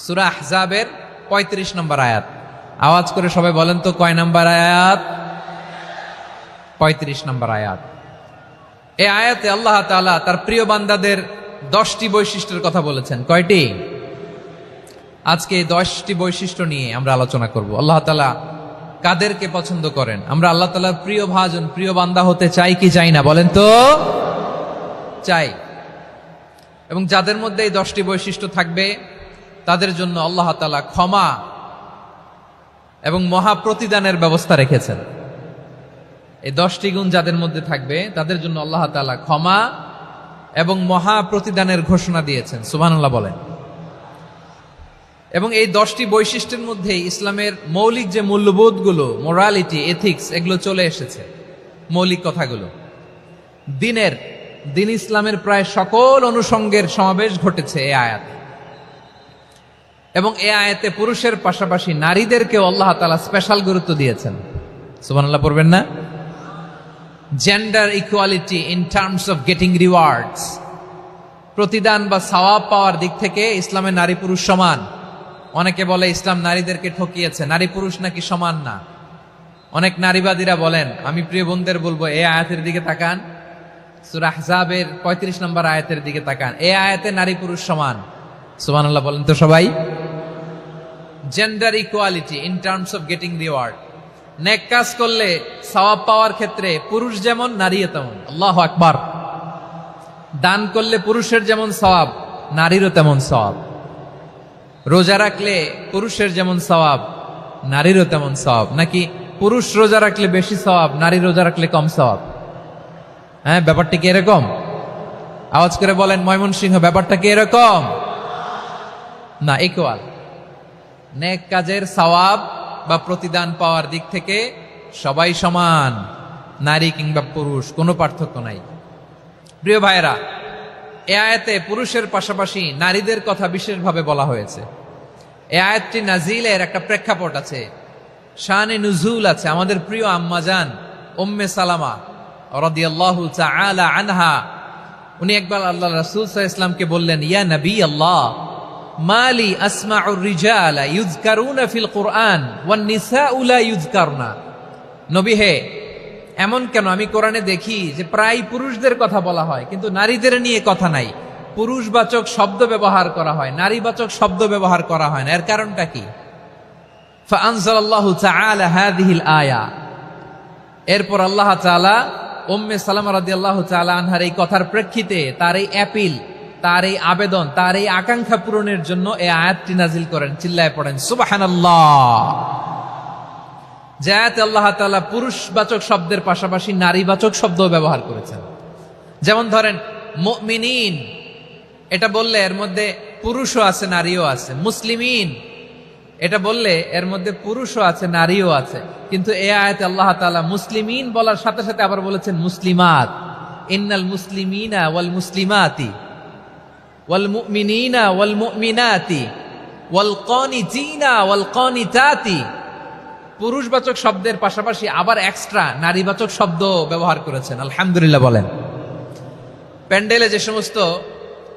সূরা আহজাবের ৩৫ নম্বর আয়াত। আওয়াজ করে সবাই বলেন তো কয় নম্বর আয়াত? ৩৫ নম্বর আয়াত। এই আয়াতে আল্লাহ তাআলা তার প্রিয় বান্দাদের 10টি বৈশিষ্ট্যের কথা বলেছেন। কয়টি? আজকে এই 10টি বৈশিষ্ট্য নিয়ে আমরা আলোচনা করব। আল্লাহ তাআলা কাদেরকে পছন্দ করেন? আমরা আল্লাহ তাআলার প্রিয় ভাজন, প্রিয় বান্দা হতে চাই কি চাই না? বলেন তো। চাই। এবং যাদের মধ্যে এই 10টি বৈশিষ্ট্য থাকবে তাদের জন্য আল্লাহ তাআলা ক্ষমা এবং মহা প্রতিদানের ব্যবস্থা রেখেছেন। এই 10টি গুণ যাদের মধ্যে থাকবে তাদের জন্য আল্লাহ তাআলা ক্ষমা এবং মহা প্রতিদানের ঘোষণা দিয়েছেন। সুবহানাল্লাহ বলেন। এবং এই 10টি বৈশিষ্ট্যের মধ্যে ইসলামের মৌলিক যে মূল্যবোধগুলো, মোরালিটি, এথিক্স, এগুলো চলে এসেছে। মৌলিক কথাগুলো দিন ইসলামের প্রায় সকল অনুষঙ্গের সমাবেশ ঘটেছে এই আয়াতে। এবং এই আয়াতে পুরুষের পাশাপাশি নারীদেরকেও আল্লাহ তাআলা স্পেশাল গুরুত্ব দিয়েছেন। সুবহানাল্লাহ পড়বেন না? Gender equality in terms of getting rewards, প্রতিদান বা সওয়াব পাওয়ার দিক থেকে ইসলামে নারী পুরুষ সমান। অনেকে বলে ইসলাম নারীদেরকে ঠকিয়েছে, নারী পুরুষ নাকি সমান না। অনেক নারীবাদীরা বলেন, আমি প্রিয় বোনদের বলবো এই আয়াতের দিকে তাকান, সূরা আহজাবের ৩৫ নম্বর আয়াতের দিকে তাকান। এই আয়াতে নারী পুরুষ সমান। সুবহানাল্লাহ বলেন তো সবাই। Gender equality in terms of getting reward, নেক কাজ করলে সওয়াব পাওয়ার ক্ষেত্রে পুরুষ যেমন নারীও তেমন। আল্লাহু আকবার। দান করলে পুরুষের যেমন সওয়াব, নারীরও তেমন সওয়াব। রোজা রাখলে পুরুষের যেমন সওয়াব, নারীরও তেমন সওয়াব। নাকি পুরুষ রোজা রাখলে বেশি সওয়াব, নারী রোজা রাখলে কম সওয়াব? হ্যাঁ, ব্যাপারটা কি এরকম? আওয়াজ করে বলেন ময়মনসিংহ, ব্যাপারটা কি এরকম? না, ইকুয়াল। নেক কাজের সওয়াব বা প্রতিদান পাওয়ার দিক থেকে সবাই সমান, নারী কিংবা পুরুষ, কোনো পার্থক্য নাই। প্রিয় ভাইয়েরা, এই আয়াতে পুরুষের পাশাপাশি নারীদের কথা বিশেষভাবে বলা হয়েছে। এই আয়াতটি নাজিলের একটা প্রেক্ষাপট আছে, শানে নুজুল আছে। আমাদের প্রিয় আম্মাজান উম্মে সালামা রাদিয়াল্লাহু তাআলা আনহা, উনি একবার আল্লাহ রাসূল সাল্লাল্লাহু আলাইহি ওয়াসাল্লামকে বললেন, ইয়া নবী আল্লাহ, মালি আসমাউর রিজালা ইউযকারুনা ফিল কুরআন ওয়ান নিসাউ লা ইউযকারনা। নবী হে, এমন কেন আমি কোরআনে দেখি যে প্রায় পুরুষদের কথা বলা হয় কিন্তু নারীদের নিয়ে কথা নাই। পুরুষবাচক শব্দ ব্যবহার করা হয়, নারীবাচক শব্দ ব্যবহার করা হয় না। এর কারণটা কি? ফাআনজালাল্লাহু তাআলা হাযিহিল আয়া। এরপর আল্লাহ তাআলা উম্মে সালামা রাদিয়াল্লাহু তাআলা আনহার এই কথার প্রেক্ষিতে তার এই অ্যাপিল, তার এই আবেদন, তার এই আকাঙ্ক্ষা পূরণের জন্য এই আয়াতটি নাজিল করেন। চিল্লায় পড়েন সুবহানাল্লাহ। যে আয়াতে আল্লাহ তাআলা পুরুষবাচক শব্দের পাশাপাশি নারীবাচক শব্দও ব্যবহার করেছেন। যেমন ধরেন মুমিনিন, এটা বললে এর মধ্যে পুরুষও আছে নারীও আছে। মুসলিমিন, এটা বললে এর মধ্যে পুরুষও আছে নারীও আছে। কিন্তু এই আয়াতে আল্লাহ তাআলা মুসলিমিন বলার সাথে সাথে আবার বলেছেন মুসলিমাত। ইন্নাল মুসলিমিনা ওয়াল মুসলিমাতি ওয়াল মুমিনিনা ওয়াল মুমিনাতি ওয়াল কানিতিনা ওয়াল কানিতাতি। পুরুষবাচক শব্দের পাশাপাশি আবার এক্সট্রা নারীবাচক শব্দ ব্যবহার করেছেন। আলহামদুলিল্লাহ বলেন। প্যান্ডেলে যে সমস্ত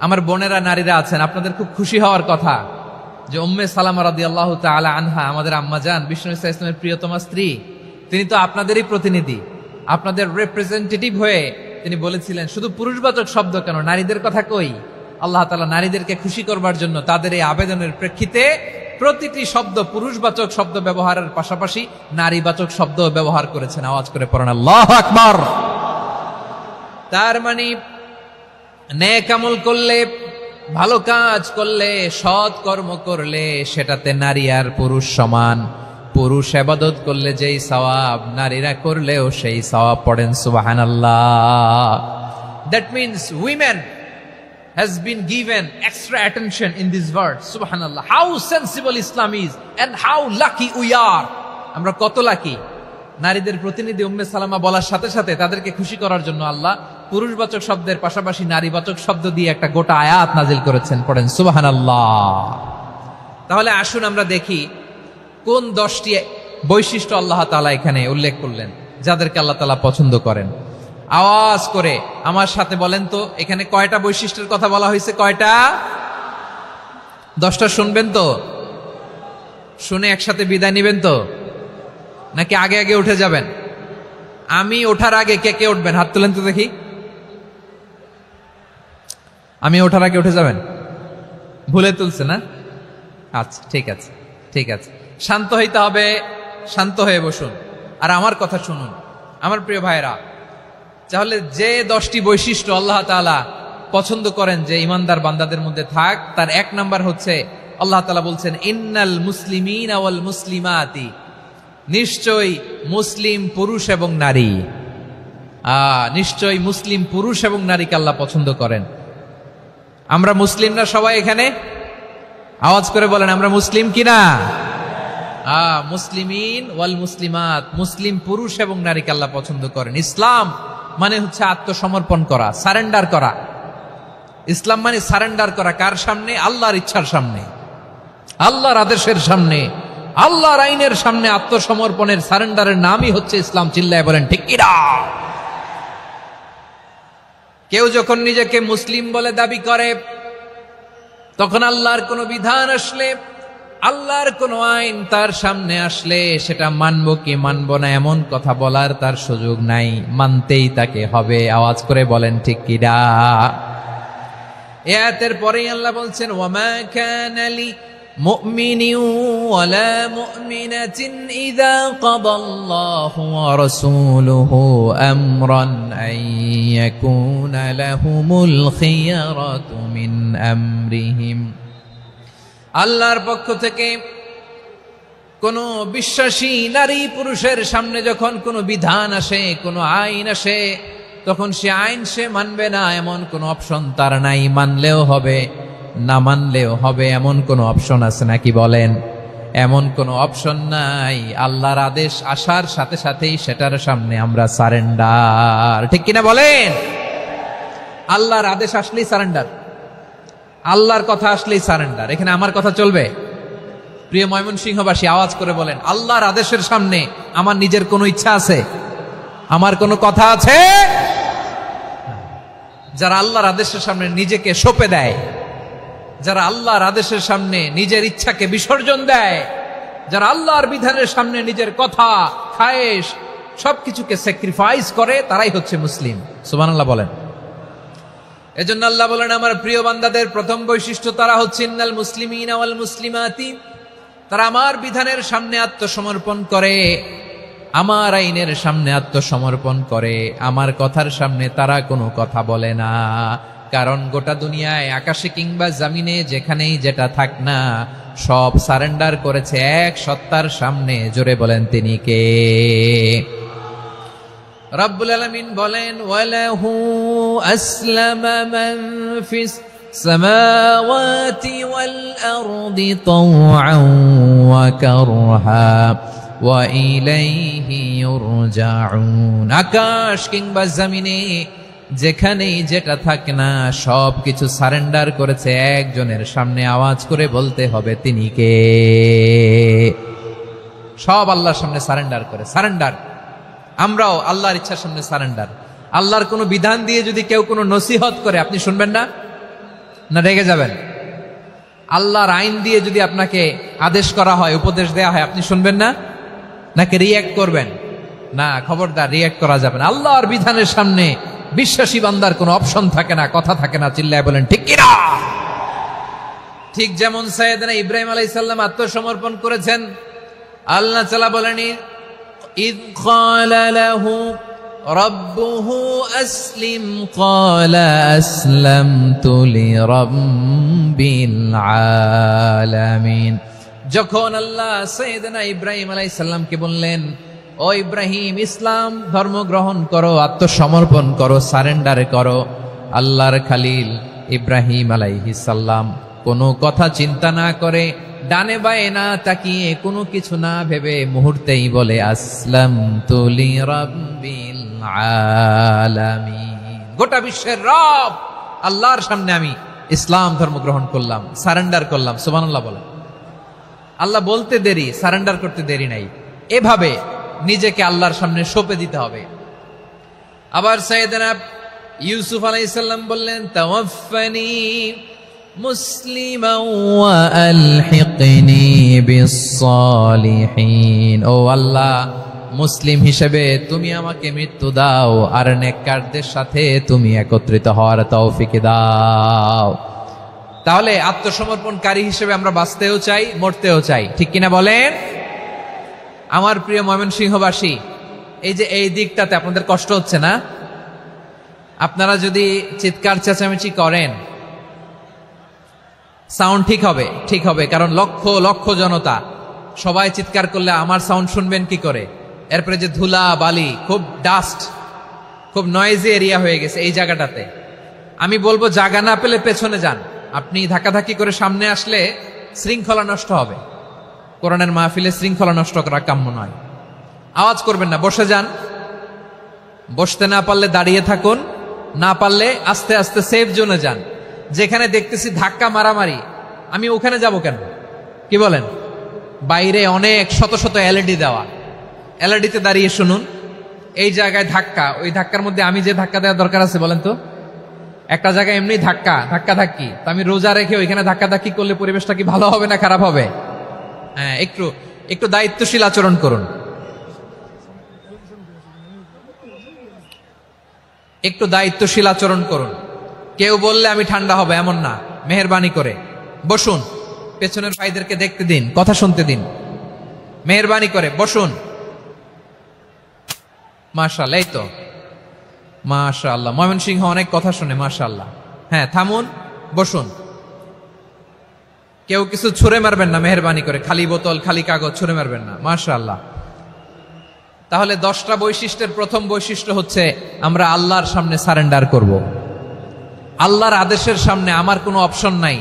আমার বোনেরা নারীরা আছেন, আপনাদের খুব খুশি হওয়ার কথা যে উম্মে সালামা রাদিয়াল্লাহু তাআলা আনহা, আমাদের আম্মাজান বিষ্ণু ইসা ইসলামের প্রিয়তমা স্ত্রী, তিনি তো আপনাদেরই প্রতিনিধি, আপনাদের রিপ্রেজেন্টেটিভ হয়ে তিনি বলেছিলেন শুধু পুরুষবাচক শব্দ কেন, নারীদের কথা কই। আল্লাহ তাআলা নারীদেরকে খুশি করবার জন্য তাদের এই আবেদনের প্রেক্ষিতে প্রতিটি শব্দ পুরুষবাচক শব্দ ব্যবহারের পাশাপাশি নারীবাচক শব্দ ব্যবহার করেছেন। আওয়াজ করে পড়েন আল্লাহু আকবার। তার মানে নেক আমল করলে, ভালো কাজ করলে, সৎ কর্ম করলে সেটাতে নারী আর পুরুষ সমান। পুরুষ ইবাদত করলে যেই সওয়াব, নারীরা করলেও সেই সওয়াব। পড়েন সুবহানাল্লাহ। That means women has been given extra attention in this verse. Subhanallah. How sensible Islam is and how lucky we are. আমরা কত লাকি। নারীদের প্রতিনিধি উম্মে সালামা বলার সাথে সাথে তাদেরকে খুশি করার জন্য আল্লাহ পুরুষবাচক শব্দের পাশাপাশি নারীবাচক শব্দ দিয়ে একটা গোটা আয়াত নাজিল করেছেন। পড়েন সুবহানাল্লাহ। তাহলে আসুন আমরা দেখি কোন 10টি বৈশিষ্ট্য আল্লাহ তাআলা এখানে উল্লেখ করলেন যাদেরকে আল্লাহ তাআলা পছন্দ করেন। আওয়াজ করে আমার সাথে বলেন তো, এখানে কয়টা বৈশিষ্ট্যের কথা বলা হয়েছে? কয়টা? 10টা শুনবেন তো? শুনে একসাথে বিদায় নিবেন তো, নাকি আগে আগে উঠে যাবেন? আমি ওঠার আগে কে কে উঠবেন? হাত তুলেন তো দেখি। আমি ওঠার আগে উঠে যাবেন? ভুলে তুলছে না? আচ্ছা, ঠিক আছে, ঠিক আছে। শান্ত হইতে হবে, শান্ত হয়ে বসুন আর আমার কথা শুনুন আমার প্রিয় ভাইরা। তাহলে যে 10টি বৈশিষ্ট্য আল্লাহ তাআলা পছন্দ করেন যে ইমানদার বান্দাদের মধ্যে থাক, তার 1 নাম্বার হচ্ছে আল্লাহ তাআলা বলছেন ইন্নাল মুসলিমিনা ওয়াল মুসলিমাতি, নিশ্চয়ই মুসলিম পুরুষ এবং নারী। নিশ্চয়ই মুসলিম পুরুষ এবং নারীকে আল্লাহ পছন্দ করেন। আমরা মুসলিম না সবাই এখানে? আওয়াজ করে বলেন আমরা মুসলিম কিনা? মুসলিমিন ওয়াল মুসলিমাত, মুসলিম পুরুষ এবং নারীকে আল্লাহ পছন্দ করেন। ইসলাম মানে হচ্ছে আত্মসমর্পণ করা, সারেন্ডার করা। ইসলাম মানে সারেন্ডার করা কার সামনে? আল্লাহর ইচ্ছার সামনে, আল্লাহর আদেশের সামনে, আল্লাহর আইনের সামনে আত্মসমর্পণের সারেন্ডারের নামই হচ্ছে ইসলাম। চিল্লায় বলেন ঠিক কিনা? কেউ যখন নিজেকে মুসলিম বলে দাবি করে, তখন আল্লাহর কোন বিধান আসলে, আল্লাহর কোন আইন তার সামনে আসলে সেটা মানবো কি মানবো না এমন কথা বলার তার সুযোগ নাই, মানতেই তাকে হবে। আওয়াজ করে বলেন ঠিক কিনা? আয়াতের পরেই আল্লাহ বলছেন ওয়ামা কানা লি মুমিনিন ওয়ালা মুমিনাতিন ইযা কাদাল্লাহু ওয়া রাসূলুহু আমরান আন ইয়াকুনা লাহুমুল খিয়ারাতু মিন আমরিহিম। আল্লাহর পক্ষ থেকে কোন বিশ্বাসী নারী পুরুষের সামনে যখন কোনো বিধান আসে, কোনো আইন আসে, তখন সে আইন সে মানবে না এমন কোনো অপশন তার নাই। মানলেও হবে, না মানলেও হবে এমন কোনো অপশন আছে নাকি বলেন? এমন কোনো অপশন নাই। আল্লাহর আদেশ আসার সাথে সাথেই সেটার সামনে আমরা সারেন্ডার। ঠিক কিনা বলেন? আল্লাহর আদেশ আসলেই সারেন্ডার, আল্লাহর কথা আসলেই সারেন্ডার। এখানে আমার কথা চলবে? প্রিয় ময়মনসিংহবাসী আওয়াজ করে বলেন আল্লাহর আদেশের সামনে আমার নিজের কোনো ইচ্ছা আছে? আমার কোনো কথা আছে? যারা আল্লাহর আদেশের সামনে নিজেকে সঁপে দেয়, যারা আল্লাহর আদেশের সামনে নিজের ইচ্ছাকে বিসর্জন দেয়, যারা আল্লাহর বিধানের সামনে নিজের কথা, খায়েশ সবকিছুকে স্যাক্রিফাইস করে, তারাই হচ্ছে মুসলিম। সুবহানাল্লাহ বলেন। এজন্য আল্লাহ বলেন আমার প্রিয় বান্দাদের প্রথম বৈশিষ্ট্য তারা হচ্ছে ইন্নাল মুসলিমিনা ওয়াল মুসলিমাতি, তারা আমার বিধানের সামনে আত্মসমর্পণ করে, আমার আইনের সামনে আত্মসমর্পণ করে, আমার কথার সামনে তারা কোনো কথা বলে না। কারণ গোটা দুনিয়ায় আকাশে কিংবা জমিনে যেখানেই যেটা থাক না, সব সারেন্ডার করেছে এক সত্তার সামনে। জোরে বলেন তিনি কে? রব্বুল আলামিন বলেন ওয়ালাহু আসলামা মান ফিস সামাওয়াতি ওয়াল আরদি তাওআন ওয়া কারহা ওয়া ইলাইহি ইউরজাউন। আকাশ কিংবা জমিনে যেখানেই যেটা থাকে না, সব কিছু সারেন্ডার করেছে একজনের সামনে। আওয়াজ করে বলতে হবে তিনি কে? সব আল্লাহর সামনে সারেন্ডার করে। সারেন্ডার। আমরাও আল্লাহর ইচ্ছার সামনে সারেন্ডার। আল্লাহর কোনো বিধান দিয়ে যদি কেউ কোনো নসিহত করে, আপনি শুনবেন না? না রেগে যাবেন? আল্লাহর আইন দিয়ে যদি আপনাকে আদেশ করা হয়, উপদেশ দেয়া হয়, আপনি শুনবেন না? নাকি রিয়্যাক্ট করবেন? না, খবরদার, রিয়্যাক্ট করা যাবে না। আল্লাহর বিধানের সামনে বিশ্বাসী বান্দার কোনো অপশন থাকে না, কথা থাকে না। চিল্লায় বলেন ঠিক কিনা? ঠিক যেমন সাইয়েদনা ইব্রাহিম আলাইহিস সালাম আত্মসমর্পণ করেছেন। আল্লাহ তাআলা বলেন ইয ক্বালা লাহু রাব্বুহু আসলিম ক্বালা আসলামতু লিরাব্বিল আলামিন। যখন আল্লাহ সাইয়েদনা ইব্রাহিম আলাইহিস সালামকে বললেন ও ইব্রাহিম, ইসলাম ধর্ম গ্রহণ করো, আত্মসমর্পণ করো, সারেন্ডার করো, আল্লাহর খালিল ইব্রাহিম আলাইহিস সালাম কোনো কথা চিন্তা না করে, ডানে বায়ে না তাকিয়ে, কোনো কিছু না ভেবে মুহূর্তেই বলে আসলামতু লিরাব্বিল আলামিন। গোটা বিশ্বের রব আল্লাহর সামনে আমি ইসলাম ধর্ম গ্রহণ করলাম, সারেন্ডার করলাম। সুবহানাল্লাহ বলেন। আল্লাহ বলতে দেরি, সারেন্ডার করতে দেরি নাই। এভাবে নিজেকে আল্লাহর সামনে সঁপে দিতে হবে। আবার সাইয়েদনা ইউসুফ আলাইহিস সালাম বললেন তাওয়াফানি মুসলিমান ওয়া আলহিকনি বিস-সালিহিন। ও আল্লাহ, মুসলিম হিসেবে তুমি আমাকে মৃত্যু দাও, আর নেককারদের সাথে তুমি একত্রিত হওয়ার তৌফিক দাও। তাহলে আত্মসমর্পণকারী হিসেবে আমরা বাঁচতেও চাই, মরতেও চাই, ঠিক কিনা বলেন? আমার প্রিয় ময়মনসিংহবাসী, এই যে এই দিকটাতে আপনাদের কষ্ট হচ্ছে না? আপনারা যদি চিৎকার চেঁচামেচি করেন, সাউন্ড ঠিক হবে, ঠিক হবে, কারণ লক্ষ লক্ষ জনতা, সবাই চিৎকার করলে আমার সাউন্ড শুনবেন কি করে? এরপরে যে ধুলা বালি, খুব ডাস্ট, খুব নয়েজি এরিয়া হয়ে গেছে এই জায়গাটাতে। আমি বলবো জায়গা না পেলে পেছনে যান। আপনি ধাক্কাধাক্কি করে সামনে আসলে শৃঙ্খলা নষ্ট হবে। কোরআনের মাহফিলে শৃঙ্খলা নষ্ট করা কাম্য নয়। আওয়াজ করবেন না, বসে যান। বসতে না পারলে দাঁড়িয়ে থাকুন, না পারলে আস্তে আস্তে সেফ জোনে যান। যেখানে দেখতেছি ধাক্কা মারামারি, আমি ওখানে যাব কেন? কি বলেন? বাইরে অনেক শত শত এলইডি দেওয়া, এলইডিতে দাঁড়িয়ে শুনুন। এই জায়গায় ধাক্কা, ওই ধাক্কার মধ্যে আমি যে ধাক্কা দেওয়ার দরকার আছে বলেন তো? একটা জায়গায় এমনি ধাক্কা ধাক্কি, তা আমি রোজা রেখে ওইখানে ধাক্কা ধাক্কি করলে পরিবেশটা কি ভালো হবে না খারাপ হবে? হ্যাঁ, একটু দায়িত্বশীল আচরণ করুন, একটু দায়িত্বশীল আচরণ করুন। কেউ বললে আমি ঠান্ডা হবে এমন না, মেহেরবানি করে বসুন। পেছনের ভাইদেরকে দেখতে দিন, কথা শুনতে দিন, মেহেরবানি করে বসুন। মাশাআল্লাহ, এই তো মাশাআল্লাহ, ময়মনসিংহ অনেক কথা শুনে, মাশাআল্লাহ। হ্যাঁ, থামুন, বসুন। কেউ কিছু ছুঁড়ে মারবেন না, মেহেরবানি করে, খালি বোতল খালি কাগজ ছুঁড়ে মারবেন না, মাশাআল্লাহ। তাহলে 10টা বৈশিষ্ট্যের প্রথম বৈশিষ্ট্য হচ্ছে আমরা আল্লাহর সামনে সারেন্ডার করব। আল্লাহর আদেশের সামনে আমার কোনো অপশন নাই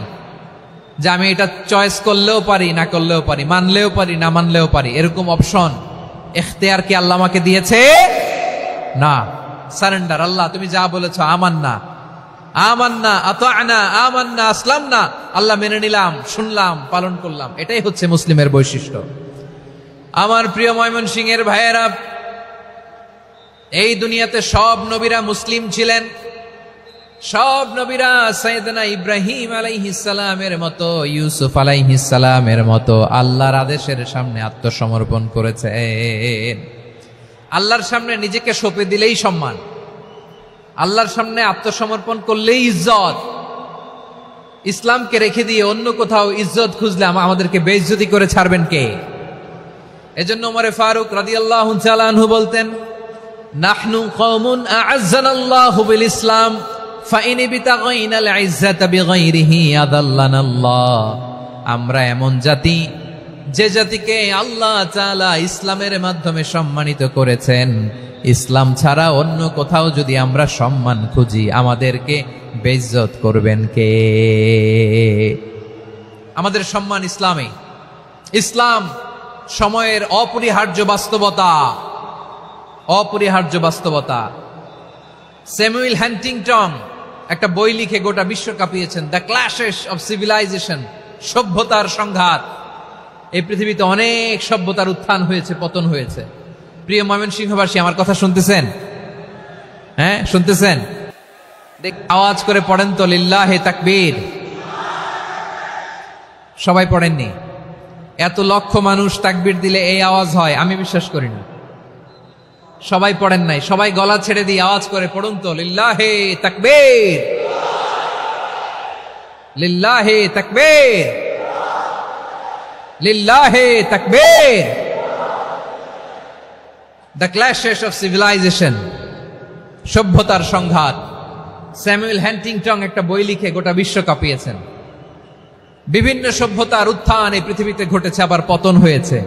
যে আমি এটা চয়েস করলেও পারি, না করলেও পারি, মানলেও পারি, না মানলেও পারি, এরকম অপশন এখতিয়ার কি আল্লাহ আমাকে দিয়েছে? না। সারেন্ডার, আল্লাহ তুমি যা বলেছো, আমান্না আমান্না আতা'না আমান্না আসলামনা, আল্লাহ মেনে নিলাম, শুনলাম, পালন করলাম। এটাই হচ্ছে মুসলিমের বৈশিষ্ট্য। আমার প্রিয় ময়মনসিংহের ভাইয়েরা, এই দুনিয়াতে সব নবীরা মুসলিম ছিলেন। সব নবীরা সাইয়েদনা ইব্রাহিম আলাইহিস সালামের মতো, ইউসুফ আলাইহিস সালামের মতো আল্লাহর আদেশের সামনে আত্মসমর্পণ করেছেন। আল্লাহর সামনে নিজেকে সঁপে দিলেই সম্মান, আল্লাহর সামনে আত্মসমর্পণ করলেই ইজ্জত। ইসলামকে রেখে দিয়ে অন্য কোথাও ইজ্জত খুঁজলে আমাদেরকে বেইজ্জতি করে ছাড়বেন কে? এজন্য ওমর ফারুক রাদিয়াল্লাহু তাআলা আনহু বলতেন, নাহনু কওমুন আ'আজ্জানাল্লাহু বিল ইসলাম ফাইন বিতাগাইনাল ইজ্জাতা বিগাইরিহি আদাল্লানাল্লাহ। আমরা এমন জাতি, যে জাতিকে আল্লাহ তাআলা ইসলামের মাধ্যমে সম্মানিত করেছেন। ইসলাম ছাড়া অন্য কোথাও যদি আমরা সম্মান খুঁজি, আমাদেরকে বেইজ্জত করবেন কে? আমাদের সম্মান ইসলামে। ইসলাম সময়ের অপরিহার্য বাস্তবতা, অপরিহার্য বাস্তবতা। স্যামুয়েল হ্যান্টিংটন একটা বই লিখে গোটা বিশ্ব কাঁপিয়েছেন, দ্য ক্ল্যাশেস অফ সিভিলাইজেশন, সভ্যতার সংঘাত। এই পৃথিবীতে অনেক সভ্যতার উত্থান হয়েছে, পতন হয়েছে। প্রিয় ময়মনসিংহবাসী, আমার কথা শুনতেছেন? হ্যাঁ, শুনতেছেন? আওয়াজ করে পড়েন তো, লিল্লাহে তাকবীর। সবাই পড়েননি? এত লক্ষ মানুষ তাকবীর দিলে এই আওয়াজ হয়? আমি বিশ্বাস করি না। সবাই পড়েন নাই, সবাই গলা ছেড়ে দিয়ে আওয়াজ করে পড়ুন তো, লিল্লাহে তাকবীর, লিল্লাহে তাকবীর, লিল্লাহে তাকবীর। দ্য ক্ল্যাশেস অফ সিভিলাইজেশন, সভ্যতার সংঘাত। স্যামুয়েল হ্যান্টিংটন একটা বই লিখে গোটা বিশ্ব কাঁপিয়েছেন। বিভিন্ন সভ্যতার উত্থান এই পৃথিবীতে ঘটেছে, আবার পতন হয়েছে।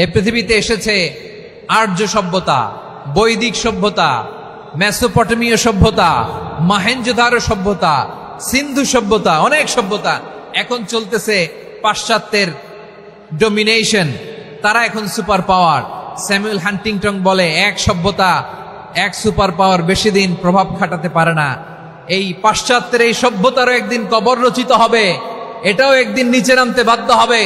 এই পৃথিবীতে এসেছে আর্য সভ্যতা, বৈদিক সভ্যতা, মেসোপটেমীয় সভ্যতা, মহেঞ্জোদারো সভ্যতা, সিন্ধু সভ্যতা, অনেক সভ্যতা। এখন চলতেছে পাশ্চাত্যের ডোমিনেশন, তারা এখন সুপার পাওয়ার। স্যামুয়েল হ্যান্টিংটন বলে, এক সভ্যতা, এক সুপার পাওয়ার বেশি দিন প্রভাব খাটাতে পারে না। এই পাশ্চাত্যের এই সভ্যতারও একদিন কবর রচিত হবে, এটাও একদিন নিচে নামতে বাধ্য হবে।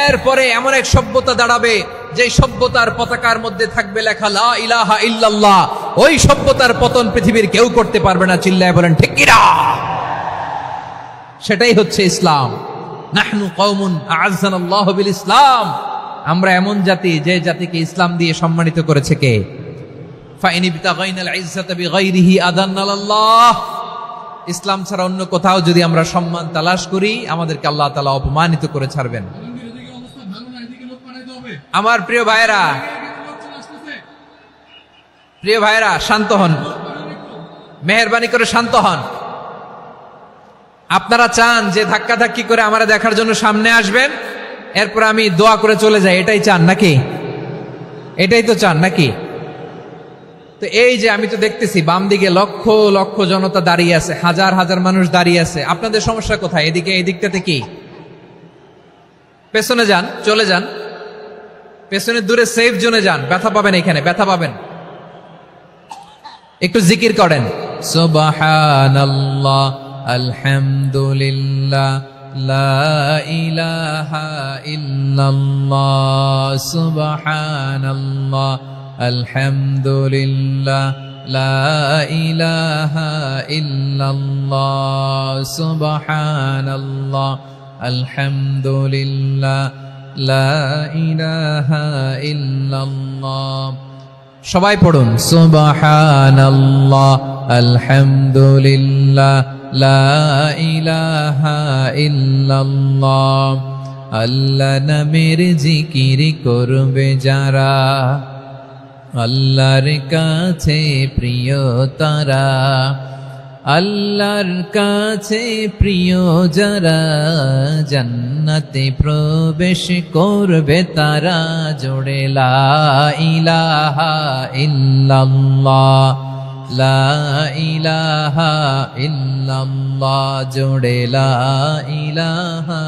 এরপরে এমন এক সভ্যতা দাঁড়াবে, যে সভ্যতার পতাকার মধ্যে থাকবে লেখা লা ইলাহা ইল্লাল্লাহ। ওই সভ্যতার পতন পৃথিবীর কেউ করতে পারবে না। চিল্লায় বলেন ঠিক কিনা? সেটাই হচ্ছে ইসলাম। নাহনু কওমুন আ'আজ্জানাল্লাহু বিল ইসলাম, আমরা এমন জাতি যে জাতিকে ইসলাম দিয়ে সম্মানিত করেছে কে? ফাইন ইবতাগাইনাল ইজ্জাতা বিগাইরিহি আদান্নাল্লাহ, ইসলাম ছাড়া অন্য কোথাও যদি আমরা সম্মান তালাশ করি আমাদেরকে আল্লাহ তাআলা অপমানিত করে ছাড়বেন। আমার প্রিয় ভাইরা শান্ত হন, মেহেরবানি করে শান্ত হন। আপনারা চান যে ধাক্কাধাক্কি করে আমারা দেখার জন্য সামনে আসবেন, এরপর আমি দোয়া করে চলে যাই, এটাই চান নাকি? এটাই তো চান নাকি? তো এই যে আমি তো দেখতেছি বাম দিকে লক্ষ লক্ষ জনতা দাঁড়িয়ে আছে, হাজার হাজার মানুষ দাঁড়িয়ে আছে। আপনাদের সমস্যা কোথায়? এদিকে, এই দিকটাতে কি? পেছনে যান, চলে যান, পেছনে দূরে সেফ জোনে যান। ব্যথা পাবেন, এখানে ব্যথা পাবেন। একটু জিকির করেন, সুবহানাল্লাহ, আলহামদুলিল্লাহ, লা ইলাহা ইল্লাল্লাহ, সুবহানাল্লাহ, আলহামদুলিল্লাহ, লা ইলাহা ইল্লাল্লাহ, সুবহানাল্লাহ, আলহামদুলিল্লাহ, লা ইলাহা ইল্লাল্লাহ। সবাই পড়ুন, সুবহানাল্লাহ, আলহামদুলিল্লাহ, লা ইলাহা ইল্লাল্লাহ। আল্লাহ নামের জিকির করবে যারা, আল্লাহর কাছে প্রিয় তারা, আল্লাহর কাছে প্রিয় যারা, জান্নাতে প্রবেশ করবে তারা। জোড়ে লা ইলাহা ইল্লাল্লাহ, লা ইলাহা ইল্লাল্লাহ, জোড়ে লা ইলাহা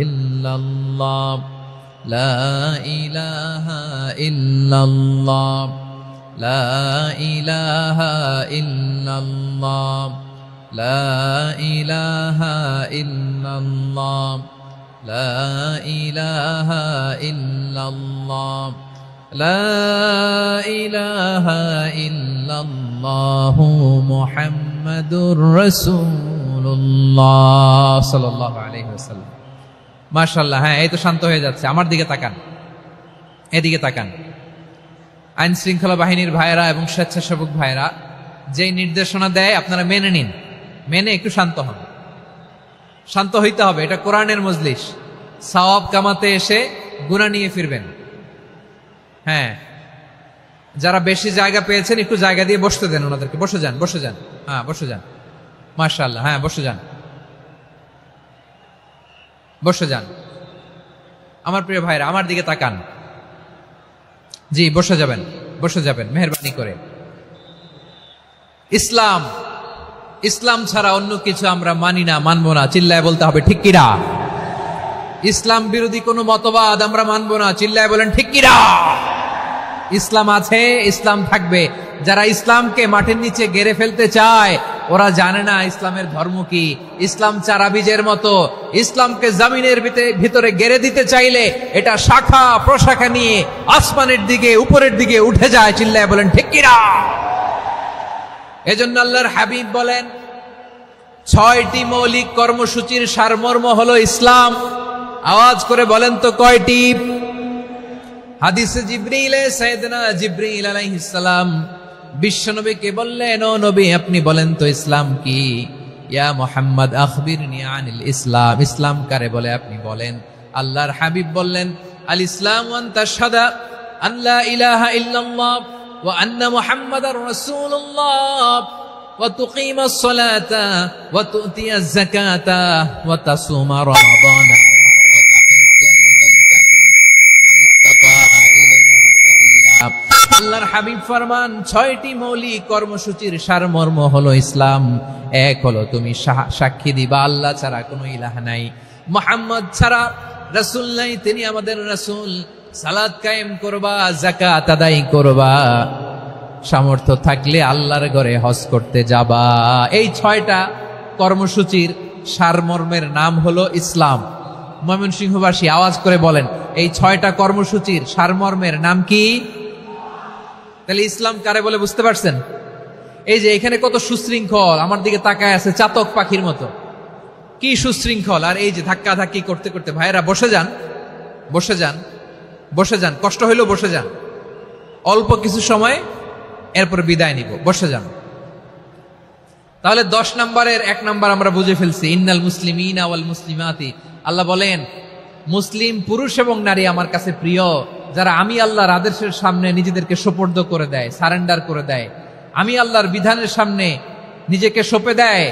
ইল্লাল্লাহ, লা ইলাহা ইল্লাল্লাহ, লা ইলাহা ইল্লাল্লাহ, লা ইলাহা ইল্লাল্লাহ, লা ইলাহা ইল্লাল্লাহ, লা ইলাহা ইল্লাল্লাহু মুহাম্মাদুর রাসূলুল্লাহ সাল্লাল্লাহু আলাইহি ওয়াসাল্লাম। মাশাআল্লাহ। হ্যাঁ, এই তো শান্ত হয়ে যাচ্ছে। আমার দিকে তাকান, এদিকে তাকান। আইন শৃঙ্খলা বাহিনীর ভাইয়েরা এবং স্বেচ্ছাসেবক ভাইয়েরা যেই নির্দেশনা দেয় আপনারা মেনে নিন, মেনে একটু শান্ত হন। শান্ত হইতে হবে, এটা কোরআনের মজলিস। সওয়াব কামাতে এসে গুনাহ নিয়ে ফিরবেন। হ্যাঁ, যারা বেশি জায়গা পেয়েছেন একটু জায়গা দিয়ে বসতে দেন ওনাদেরকে। বসে যান, বসে যান। হ্যাঁ, বসে যান। মাশাআল্লাহ। হ্যাঁ, বসে যান, বসে যান। আমার প্রিয় ভাইরা আমার দিকে তাকান। জি, বসে যাবেন, বসে যাবেন মেহেরবানি করে। ইসলাম, ইসলাম ছাড়া অন্য কিছু আমরা মানি না, মানবো না। চিল্লায় বলতে হবে ঠিক কিনা? ইসলাম বিরোধী কোনো মতবাদ আমরা মানবো না। চিল্লায় বলেন ঠিক কিনা? ইসলাম আছে, ইসলাম থাকবে। যারা ইসলামকে মাটির নিচে গেড়ে ফেলতে চায় ওরা জানে না ইসলামের ধর্ম কি। ইসলাম চারা বীজের মতো, ইসলামকে জমিনের ভিতরে গেড়ে দিতে চাইলে এটা শাখা প্রশাখা নিয়ে আসমানের দিকে, উপরের দিকে উঠে যায়। চিল্লায় বলেন ঠিক কিনা? এজন্য আল্লাহর হাবিব বলেন ৬টি মৌলিক কর্মসূচির সারমর্ম হলো ইসলাম। আওয়াজ করে বলেন তো কয়টি? হাদিসে জিবরিলে সাইয়েদনা জিবরিল আলাইহিস সালাম বিশ্বনবীকে বললেন, ও নবী আপনি বলেন তো ইসলাম কি? ইয়া মুহাম্মদ আখবিরনি আনিল ইসলাম, ইসলাম কারে বলে আপনি বলেন। আল্লাহর হাবিব বললেন, আল ইসলাম আন তাশহাদা আন লা ইলাহা ইল্লাল্লাহ ওয়া আন্না মুহাম্মাদার রাসূলুল্লাহ ওয়া তুকিমাস সালাতা ওয়া তুতিয়াজ যাকাতা ওয়া তাসুমা রমাদানা। আল্লাহর হাবিব ফরমান ৬টি মৌলিক কর্মসূচির সারমর্ম হলো ইসলাম। এক হলো তুমি সাক্ষী দিবা আল্লাহ ছাড়া কোনো ইলাহ নাই, মুহাম্মদ ছাড়া রাসূল নাই, তিনি আমাদের রাসূল। সালাত কায়েম করবা, যাকাত আদায় করবা, সামর্থ্য থাকলে আল্লাহর ঘরে হজ করতে যাবা। এই ৬টা কর্মসূচির সারমর্মের নাম হলো ইসলাম। ময়মনসিংহবাসী আওয়াজ করে বলেন, এই ৬টা কর্মসূচির সারমর্মের নাম কি? তাহলে ইসলাম কারে বলে বুঝতে পারছেন? এই যে এখানে কত সুশৃঙ্খল, আমার দিকে তাকায় আছে চাতক পাখির মতো। কি সুশৃঙ্খল। আর এই যে ধাক্কা ধাক্কি করতে করতে, ভাইয়েরা বসে যান, বসে যান, বসে যান, কষ্ট হইলেও বসে যান, অল্প কিছু সময় এরপর বিদায় নিব, বসে যান। তাহলে 10 নম্বরের 1 নম্বর আমরা বুঝে ফেলছি, ইন্নাল মুসলিমিনা ওয়াল মুসলিমাতি। আল্লাহ বলেন মুসলিম পুরুষ এবং নারী আমার কাছে প্রিয়, যারা আমি আল্লাহর আদেশের সামনে নিজেদেরকে সোপর্দ করে দেয়, সারেন্ডার করে দেয়, আমি আল্লাহর বিধানের সামনে নিজেকে সঁপে দেয়,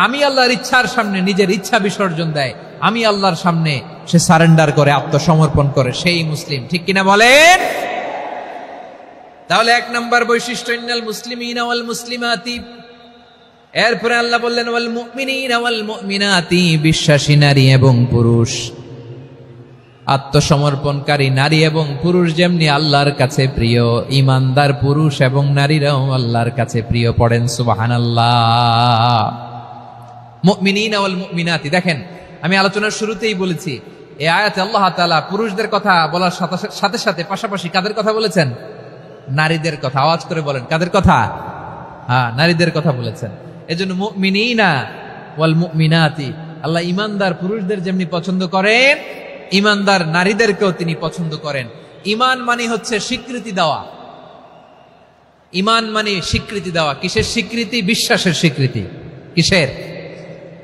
আমি আল্লাহর ইচ্ছার সামনে নিজের ইচ্ছা বিসর্জন দেয়, আমি আল্লাহর সামনে সে সারেন্ডার করে, আত্মসমর্পণ করে, সেই মুসলিম। ঠিক কিনা বলেন? তাহলে 1 নম্বর বৈশিষ্ট্য ইন্নাল মুসলিমিনা ওয়াল মুসলিমাতি। এরপরে আল্লাহ বললেন ওয়াল মুমিনিনা ওয়াল মুমিনাতি, বিশ্বাসী নারী এবং পুরুষ, আত্মসমর্পণকারী নারী এবং পুরুষ যেমনি আল্লাহর কাছে প্রিয়, ইমানদার পুরুষ এবং নারীরাও আল্লাহর কাছে প্রিয়। পড়েন সুবহানাল্লাহ। মুমিনিনা ওয়াল মুমিনাতি। দেখেন, আমি আলোচনার শুরুতেই বলেছি এই আয়াতে আল্লাহ তাআলা পুরুষদের কথা বলার সাথে সাথে পাশাপাশি কাদের কথা বলেছেন? নারীদের কথা। আওয়াজ করে বলেন, কাদের কথা? নারীদের কথা বলেছেন। এজন্য মুমিনিনা ওয়াল মুমিনাতি, আল্লাহ ইমানদার পুরুষদের যেমনি পছন্দ করেন, ইমানদার নারীদেরকেও তিনি পছন্দ করেন। ঈমান মানে হচ্ছে স্বীকৃতি দেওয়া। ঈমান মানে স্বীকৃতি দেওয়া। কিসের স্বীকৃতি? বিশ্বাসের স্বীকৃতি। কিসের?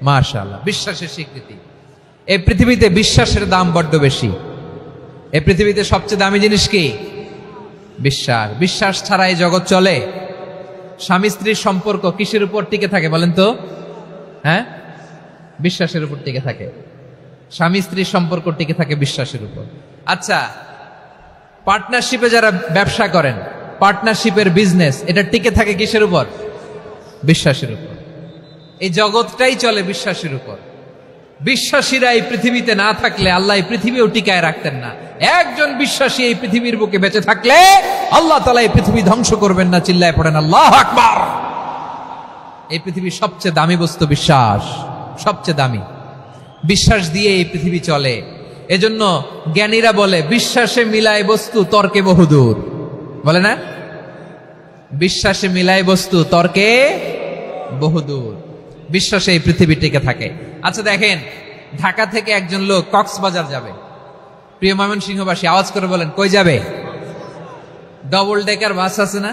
মাশাআল্লাহ, বিশ্বাসের স্বীকৃতি। এই পৃথিবীতে বিশ্বাসের দাম বড্ড বেশি। এই পৃথিবীতে সবচেয়ে দামি জিনিস কি? বিশ্বাস। বিশ্বাস ছাড়া এই জগৎ চলে? স্বামী স্ত্রীর সম্পর্ক কিসের উপর টিকে থাকে বলেন তো? হ্যাঁ, বিশ্বাসের উপর টিকে থাকে। স্বামী স্ত্রীর সম্পর্ক টিকে থাকে বিশ্বাসের উপর। আচ্ছা, পার্টনারশিপে যারা ব্যবসা করেন, পার্টনারশিপের বিজনেস, এটা টিকে থাকে কিসের উপর? বিশ্বাসের উপর। এই জগৎটাই চলে বিশ্বাসের উপর। বিশ্বাসীরা এই পৃথিবীতে না থাকলে আল্লাহ এই পৃথিবীও টিকায় রাখতেন না। একজন বিশ্বাসী এই পৃথিবীর বুকে বেঁচে থাকলে আল্লাহ তাআলা এই পৃথিবী ধ্বংস করবেন না। চিল্লায় পড়েন আল্লাহু আকবার। এই পৃথিবীর সবচেয়ে দামি বস্তু বিশ্বাস, সবচেয়ে দামি। বিশ্বাস দিয়ে এই পৃথিবী চলে। এজন্য জ্ঞানীরা বলে বিশ্বাসে মিলায় বস্তু, তর্কে বহুদূর। বলে না? বিশ্বাসে মিলায় বস্তু, তর্কে বহুদূর। বিশ্বাসে এই পৃথিবী টিকে থাকে। আচ্ছা দেখেন, ঢাকা থেকে একজন লোক কক্সবাজার যাবে। প্রিয় ময়মনসিংহবাসী, আওয়াজ করে বলেন, কই যাবে? ডবল ডেকার বাস আছে না,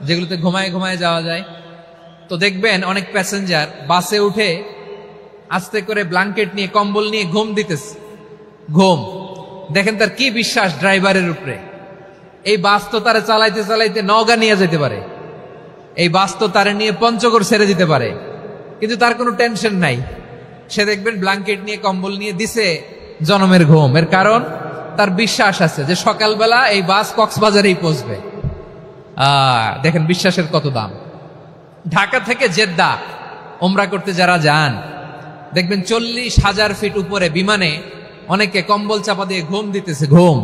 যেগুলোতে ঘুমায় ঘুমায় যাওয়া যায়। তো দেখবেন অনেক প্যাসেঞ্জার বাসে উঠে আস্তে করে ব্ল্যাঙ্কেট নিয়ে, কম্বল নিয়ে ঘুম দিতেছে। ঘুম দেখেন তার কি বিশ্বাস ড্রাইভারের উপরে। এই বাস তো তারা চালাইতে চালাইতে নওগাঁ নিয়ে যেতে পারে, এই বাস তো তারা নিয়ে পঞ্চগড় ছেড়ে দিতে পারে, কিন্তু তার কোনো টেনশন নাই। সে দেখবেন ব্ল্যাঙ্কেট নিয়ে, কম্বল নিয়ে দিছে জনমের ঘুম। এর কারণ তার বিশ্বাস আছে যে সকালবেলা এই বাস কক্সবাজারেই পৌঁছবে। দেখেন বিশ্বাসের কত দাম। ঢাকা থেকে জেদ্দা ওমরা করতে যারা যান, দেখবেন 40,000 ফিট উপরে বিমানে অনেকে কম্বল চাপা দিয়ে ঘুম দিতেছে। ঘুম।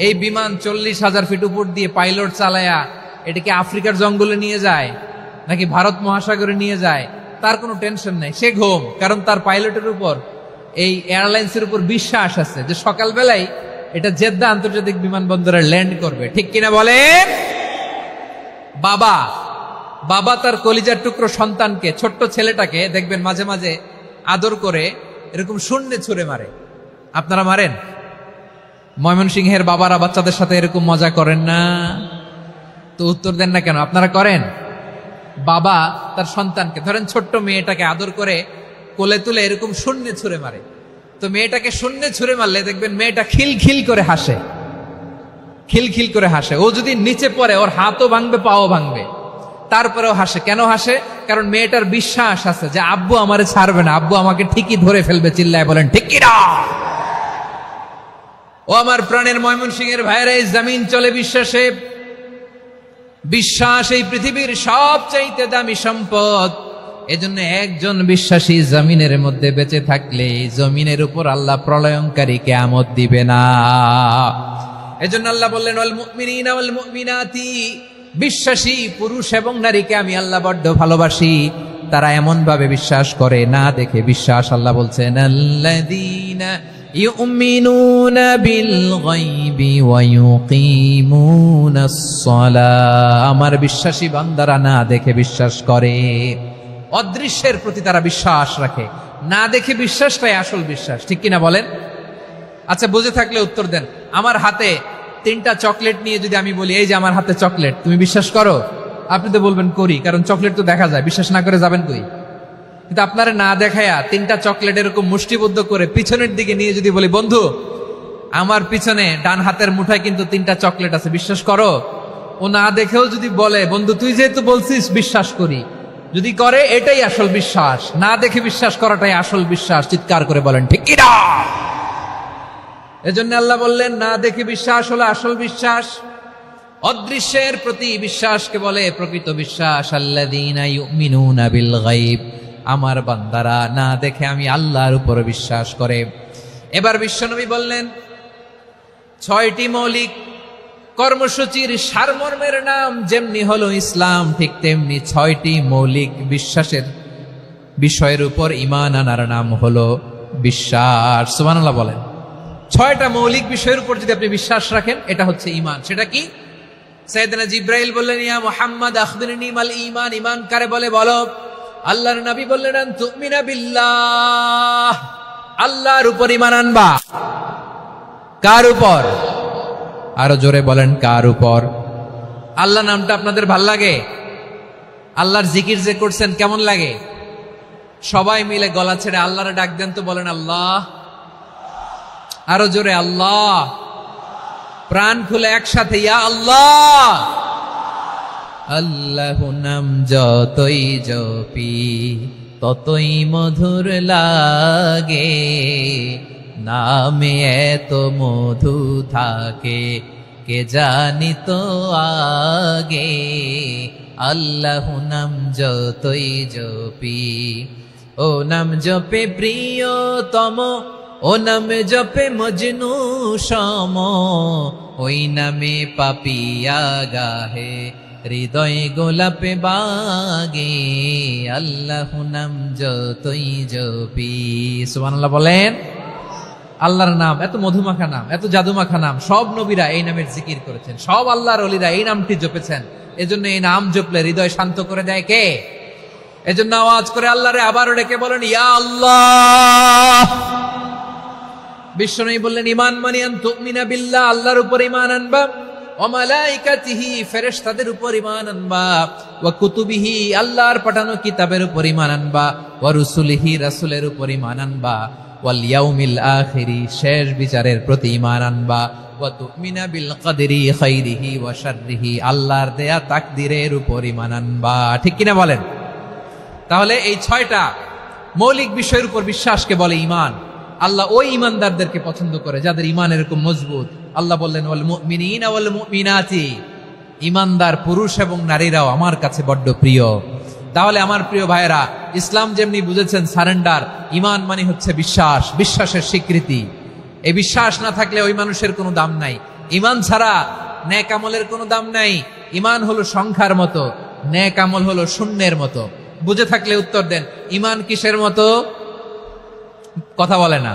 এই বিমান 40,000 ফিট উপর দিয়ে পাইলট চালায়া এটাকে আফ্রিকার জঙ্গলে নিয়ে যায় নাকি ভারত মহাসাগরে নিয়ে যায়, তার কোনো টেনশন নাই। সে ঘুম, কারণ তার পাইলটের উপর, এই এয়ারলাইন্সের উপর বিশ্বাস আছে যে সকালবেলায় এটা জেদ্দা আন্তর্জাতিক বিমানবন্দরে ল্যান্ড করবে। ঠিক কিনা বলেন? বাবা বাবা তার কলিজার টুকরো সন্তানকে, ছোট্ট ছেলেটাকে দেখবেন মাঝে মাঝে আদর করে এরকম শূন্যে ছুঁড়ে মারে। আপনারা মারেন? ময়মনসিংহের বাবারা বাচ্চাদের সাথে এরকম মজা করেন না? তো উত্তর দেন না কেন? আপনারা করেন? বাবা তার সন্তানকে, ধরেন ছোট্ট মেয়েটাকে আদর করে কোলে তুলে এরকম শূন্যে ছুঁড়ে মারে। তো মেয়েটাকে শূন্যে ছুঁড়ে মারলে দেখবেন মেয়েটা খিলখিল করে হাসে, খিলখিল করে হাসে। ও যদি নিচে পড়ে ওর হাতও ভাঙবে, পাও ভাঙবে, তারপরেও হাসে। কেন হাসে? কারণ মেয়েটার বিশ্বাস আছে যে আব্বু আমারে ছাড়বে না, আব্বু আমাকে ঠিকই ধরে ফেলবে। চিল্লায় বলেন ঠিক কিনা? ও আমার প্রাণের ময়মনসিংহের ভাইরা, এই জমিন চলে বিশ্বাসে। বিশ্বাস এই পৃথিবীর সবচাইতে দামি সম্পদ। এজন্য একজন বিশ্বাসী জমিনের মধ্যে বেঁচে থাকলে জমিনের উপর আল্লাহ প্রলয়ঙ্কারী কিয়ামত দিবে না। এজন্য আল্লাহ বললেন ওয়াল মুমিনিনা ওয়াল মুমিনাতি, বিশ্বাসী পুরুষ এবং নারীকে আমি আল্লাহ বড্ড ভালোবাসি। তারা এমন ভাবে বিশ্বাস করে, না দেখে বিশ্বাস। আল্লাহ বলছেন আল্লাযীনা ইউমিনুনা বিল গায়বি ওয়া ইউকিমুনাস সালাহ। আমার বিশ্বাসী বান্দারা না দেখে বিশ্বাস করে, অদৃশ্যের প্রতি তারা বিশ্বাস রাখে। না দেখে বিশ্বাসটাই আসল বিশ্বাস, ঠিক কিনা বলেন? আচ্ছা, বুঝে থাকলে উত্তর দেন। আমার হাতে 3টা চকলেট নিয়ে যদি আমি বলি এই যে আমার হাতে চকলেট, তুমি বিশ্বাস করো? আপনি তো বলবেন করি, কারণ চকলেট তো দেখা যায়, বিশ্বাস না করে যাবেন কই? কিন্তু আপনারা না দেখায়া 3টা চকলেট এরকম মুষ্টিবদ্ধ করে পিছনের দিকে নিয়ে যদি বলি, বন্ধু আমার পিছনে ডান হাতের মুঠায় কিন্তু 3টা চকলেট আছে, বিশ্বাস করো? ও না দেখেও যদি বলে, বন্ধু তুই যেহেতু বলছিস বিশ্বাস করি, যদি করে এটাই আসল বিশ্বাস, না দেখে বিশ্বাস করাটাই আসল বিশ্বাস। চিৎকার করে বলেন ঠিক কি না? এজন্য আল্লাহ বললেন না দেখে বিশ্বাস হলো আসল বিশ্বাস। অদৃশ্যের প্রতি বিশ্বাসকে বলে প্রকৃত বিশ্বাস। আল্লাযীনা ইউমিনুনা বিল গায়ব, আমার বান্দারা না দেখে আমি আল্লাহর উপর বিশ্বাস করে। এবার বিশ্বনবী বললেন 6টি মৌলিক কর্মসূচির সারমর্মের নাম যেমনি হলো ইসলাম, ঠিক তেমনি 6টি মৌলিক বিশ্বাসের বিষয়ের উপর ঈমান আনার নাম হলো বিশ্বাস। সুবহানাল্লাহ বলেন। 6টা মৌলিক বিষয়ের উপর যদি আপনি বিশ্বাস রাখেন, এটা হচ্ছে ঈমান। সেটা কি? সাইয়েদনা জিবরাইল বললেন, ইয়া মুহাম্মদ আখবিরনি মাল ঈমান, ঈমান কারে বলে বলো। আল্লাহর নবী বললেন, আন তুমিনা বিল্লাহ, আল্লাহর উপর ঈমান আনবা। কার উপর? আরো জোরে বলেন, কার উপর? আল্লাহ নামটা আপনাদের ভাল লাগে? আল্লাহর জিকির যে করছেন কেমন লাগে? সবাই মিলে গলা ছেড়ে আল্লাহরে ডাক দেন তো, বলেন আল্লাহ। আরো জোরে আল্লাহ। প্রাণ খুলে একসাথে ইয়া আল্লাহ। আল্লাহ নাম যতই জপি ততই মধুর লাগে, নামে এত মধু থাকে কে জানি তো আগে। আল্লাহ নাম যতই জপি, ও নাম জপে প্রিয়তম, ও নামে জপে মজনু সম, ওই নামে পাপিয়া গাহে হৃদয় গোলাপে বাগে। আল্লাহ নাম যতই জপি। সুবহানাল্লাহ বলেন। আল্লাহর নাম এত মধুমাখা নাম, এত জাদুমাখা নাম, সব নবীরা এই নামের জিকির করেছেন, সব আল্লাহর ওলিরা এই নামটি জপেছেন। এজন্য এই নাম জপলে হৃদয় শান্ত করে দেয় কে? এজন্য আওয়াজ করে আল্লাহরে আবারও ডেকে বলেন ইয়া আল্লাহ। বিশ্বনবী বললেন ঈমান মানে আন তুমিনা বিল্লাহ, আল্লাহর উপর ঈমান আনবা, ওয়া মালাইকাতিহি, ফেরেশতাদের উপর ঈমান আনবা, ওয়া কুতুবিহি, আল্লাহর পাঠানো কিতাবের উপর ঈমান আনবা, ওয়া রুসুলিহি, রাসূলের উপর ঈমান আনবা, ওয়াল ইয়াউমিল আখিরি, শেষ বিচারের প্রতি ঈমান আনবা, ওয়া তুমিনা বিল কদরি খাইরিহি ওয়া শাররিহি, আল্লাহর দেয়া তাকদীরের উপর ঈমান আনবা। ঠিক কিনা বলেন? তাহলে এই 6টা মৌলিক বিষয়ের উপর বিশ্বাসকে বলে ঈমান। আল্লাহ ওই ঈমানদারদেরকে পছন্দ করে যাদের ঈমান এরকম মজবুত। আল্লাহ বললেন ওয়াল মুমিনিনা ওয়াল মুমিনাতি, ঈমানদার পুরুষ এবং নারীরাও আমার কাছে বড্ড প্রিয়। তাহলে আমার প্রিয় ভাইয়েরা, ইসলাম যেমনি বুঝেছেন সারেন্ডার, ঈমান মানে হচ্ছে বিশ্বাস, বিশ্বাসের স্বীকৃতি। এই বিশ্বাস না থাকলে ওই মানুষের কোনো দাম নাই। ঈমান ছাড়া নেক আমলের কোনো দাম নাই। ঈমান হলো সংখ্যার মতো, নেক আমল হলো শূন্যের মতো। বুঝে থাকলে উত্তর দেন, ঈমান কিসের মতো? কথা বলে না,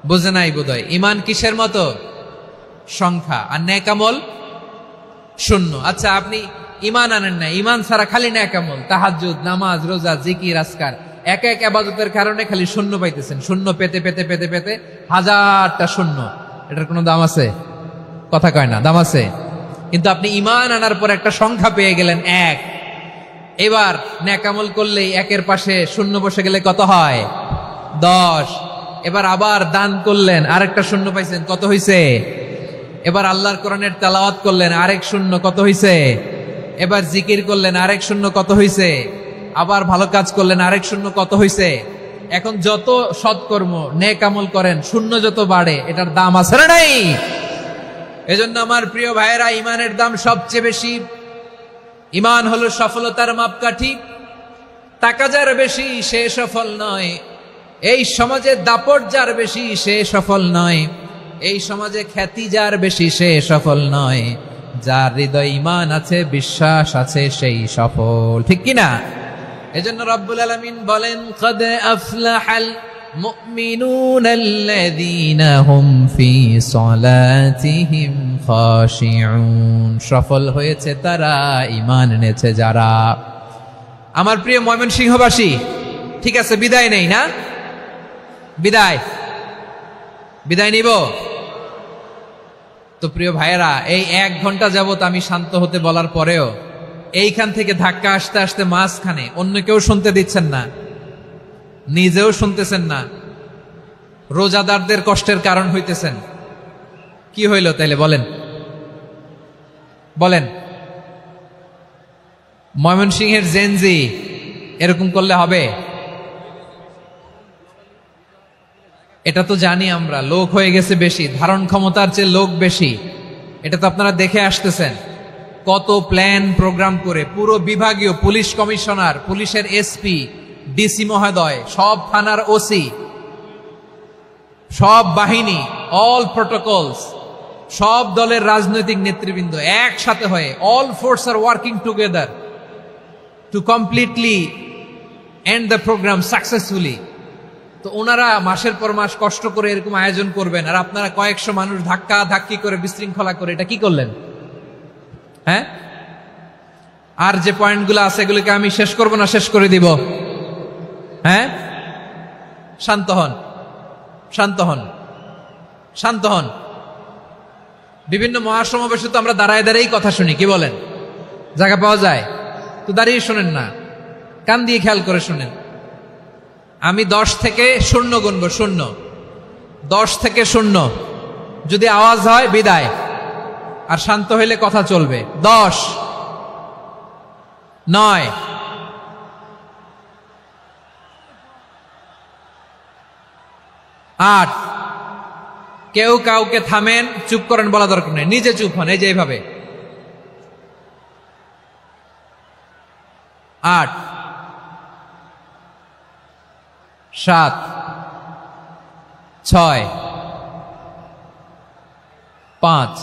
বুঝে নাই বোধহয়। ঈমান কিসের মতো? সংখ্যা। আর নেক আমল শূন্য। আচ্ছা, আপনি ঈমান আনেন না, ঈমান ছাড়া খালি নেক আমল, তাহাজ্জুদ, নামাজ, রোজা, জিকির, আজকার, এক এক ইবাদতের কারণে খালি শূন্য পাইতেছেন। শূন্য পেতে পেতে পেতে পেতে হাজারটা শূন্য। এটার কোনো দাম আছে? কথা কয় না, দাম আছে। কিন্তু আপনি ঈমান আনার পর একটা সংখ্যা পেয়ে গেলেন, 1। এবার নেক আমল করলেই একের পাশে শূন্য বসে গেলে কত হয়? 10। এবার আবার দান করলেন, আরেকটা শূন্য পাইছেন, কত হইছে? এবার আল্লাহর কোরআনের তেলাওয়াত করলেন, আরেক শূন্য, কত হইছে? এবার জিকির করলেন, আরেক শূন্য, কত হইছে? আবার ভালো কাজ করলেন, আরেক শূন্য, কত হইছে? এখন যত সৎকর্ম নেক আমল করেন, শূন্য যত বাড়ে, এটার দাম আছে না নাই? এজন্য আমার প্রিয় ভাইয়েরা, ঈমানের দাম সবচেয়ে বেশি। ঈমান হলো সফলতার মাপকাঠি। টাকা যার বেশি সে সফল নয়, এই সমাজে দাপট যার বেশি সে সফল নয়, এই সমাজে খ্যাতি যার বেশি সে সফল নয়, যার হৃদয় ঈমান আছে, বিশ্বাস আছে, সেই সফল। ঠিক কিনা? এজন্য রব্বুল আলামিন বলেন, কদ আফলাহাল মুমিনুনাল্লাযীনা হুম ফি সলাতিহিম খাশিউন, সফল হয়েছে তারা, ঈমান এনেছে যারা। আমার প্রিয় ময়মনসিংহবাসী, ঠিক আছে, বিদায় নেই না? বিদায় নিব তো। প্রিয় ভাইয়েরা, এই 1 ঘন্টা যাবত আমি শান্ত হতে বলার পরেও এইখান থেকে ধাক্কা আসতে আসতে মাঝখানে অন্য কেউ শুনতে দিচ্ছেন না, নিজেও শুনতেছেন না, রোজাদারদের কষ্টের কারণ হইতেছেন। কি হইল তাইলে বলেন? ময়মনসিংহের জেনজি এরকম করলে হবে? এটা তো জানি আমরা, লোক হয়ে গেছে বেশি, ধারণ ক্ষমতার চেয়ে লোক বেশি। এটা তো আপনারা দেখে আসতেছেন, কত প্ল্যান প্রোগ্রাম করে পুরো বিভাগীয় পুলিশ কমিশনার, পুলিশের এসপি, ডিসি মহোদয়, সব থানার ওসি, সব বাহিনী, অল প্রোটোকলস, সব দলের রাজনৈতিক নেতৃবৃন্দ একসাথে হয়ে, all force are working together to completely end the program successfully. তো ওনারা মাসের পর মাস কষ্ট করে এরকম আয়োজন করবেন, আর আপনারা কয়েকশো মানুষ ধাক্কা ধাক্কি করে বিশৃঙ্খলা করে এটা কি করলেন? হ্যাঁ, আর যে পয়েন্টগুলো আছে এগুলোকে আমি শেষ করব না শেষ করে দিব? হ্যাঁ, শান্ত হন। বিভিন্ন মহাসমাবেশে তো আমরা দাঁড়ায় দাঁড়াই কথা শুনি, কি বলেন? জায়গা পাওয়া যায় তো দাঁড়িয়ে শোনেন না, কান দিয়ে খেয়াল করে শুনেন। আমি 10 থেকে 0 গুনবো, 0, 10 থেকে 0, যদি আওয়াজ হয় বিদায়, আর শান্ত হইলে কথা চলবে। 10, 9, 8, কেউ কাউকে থামেন, চুপ করেন বলা দরকার নেই, নিজে চুপ হন, এই যে এইভাবে। 8, 7, 6, 5,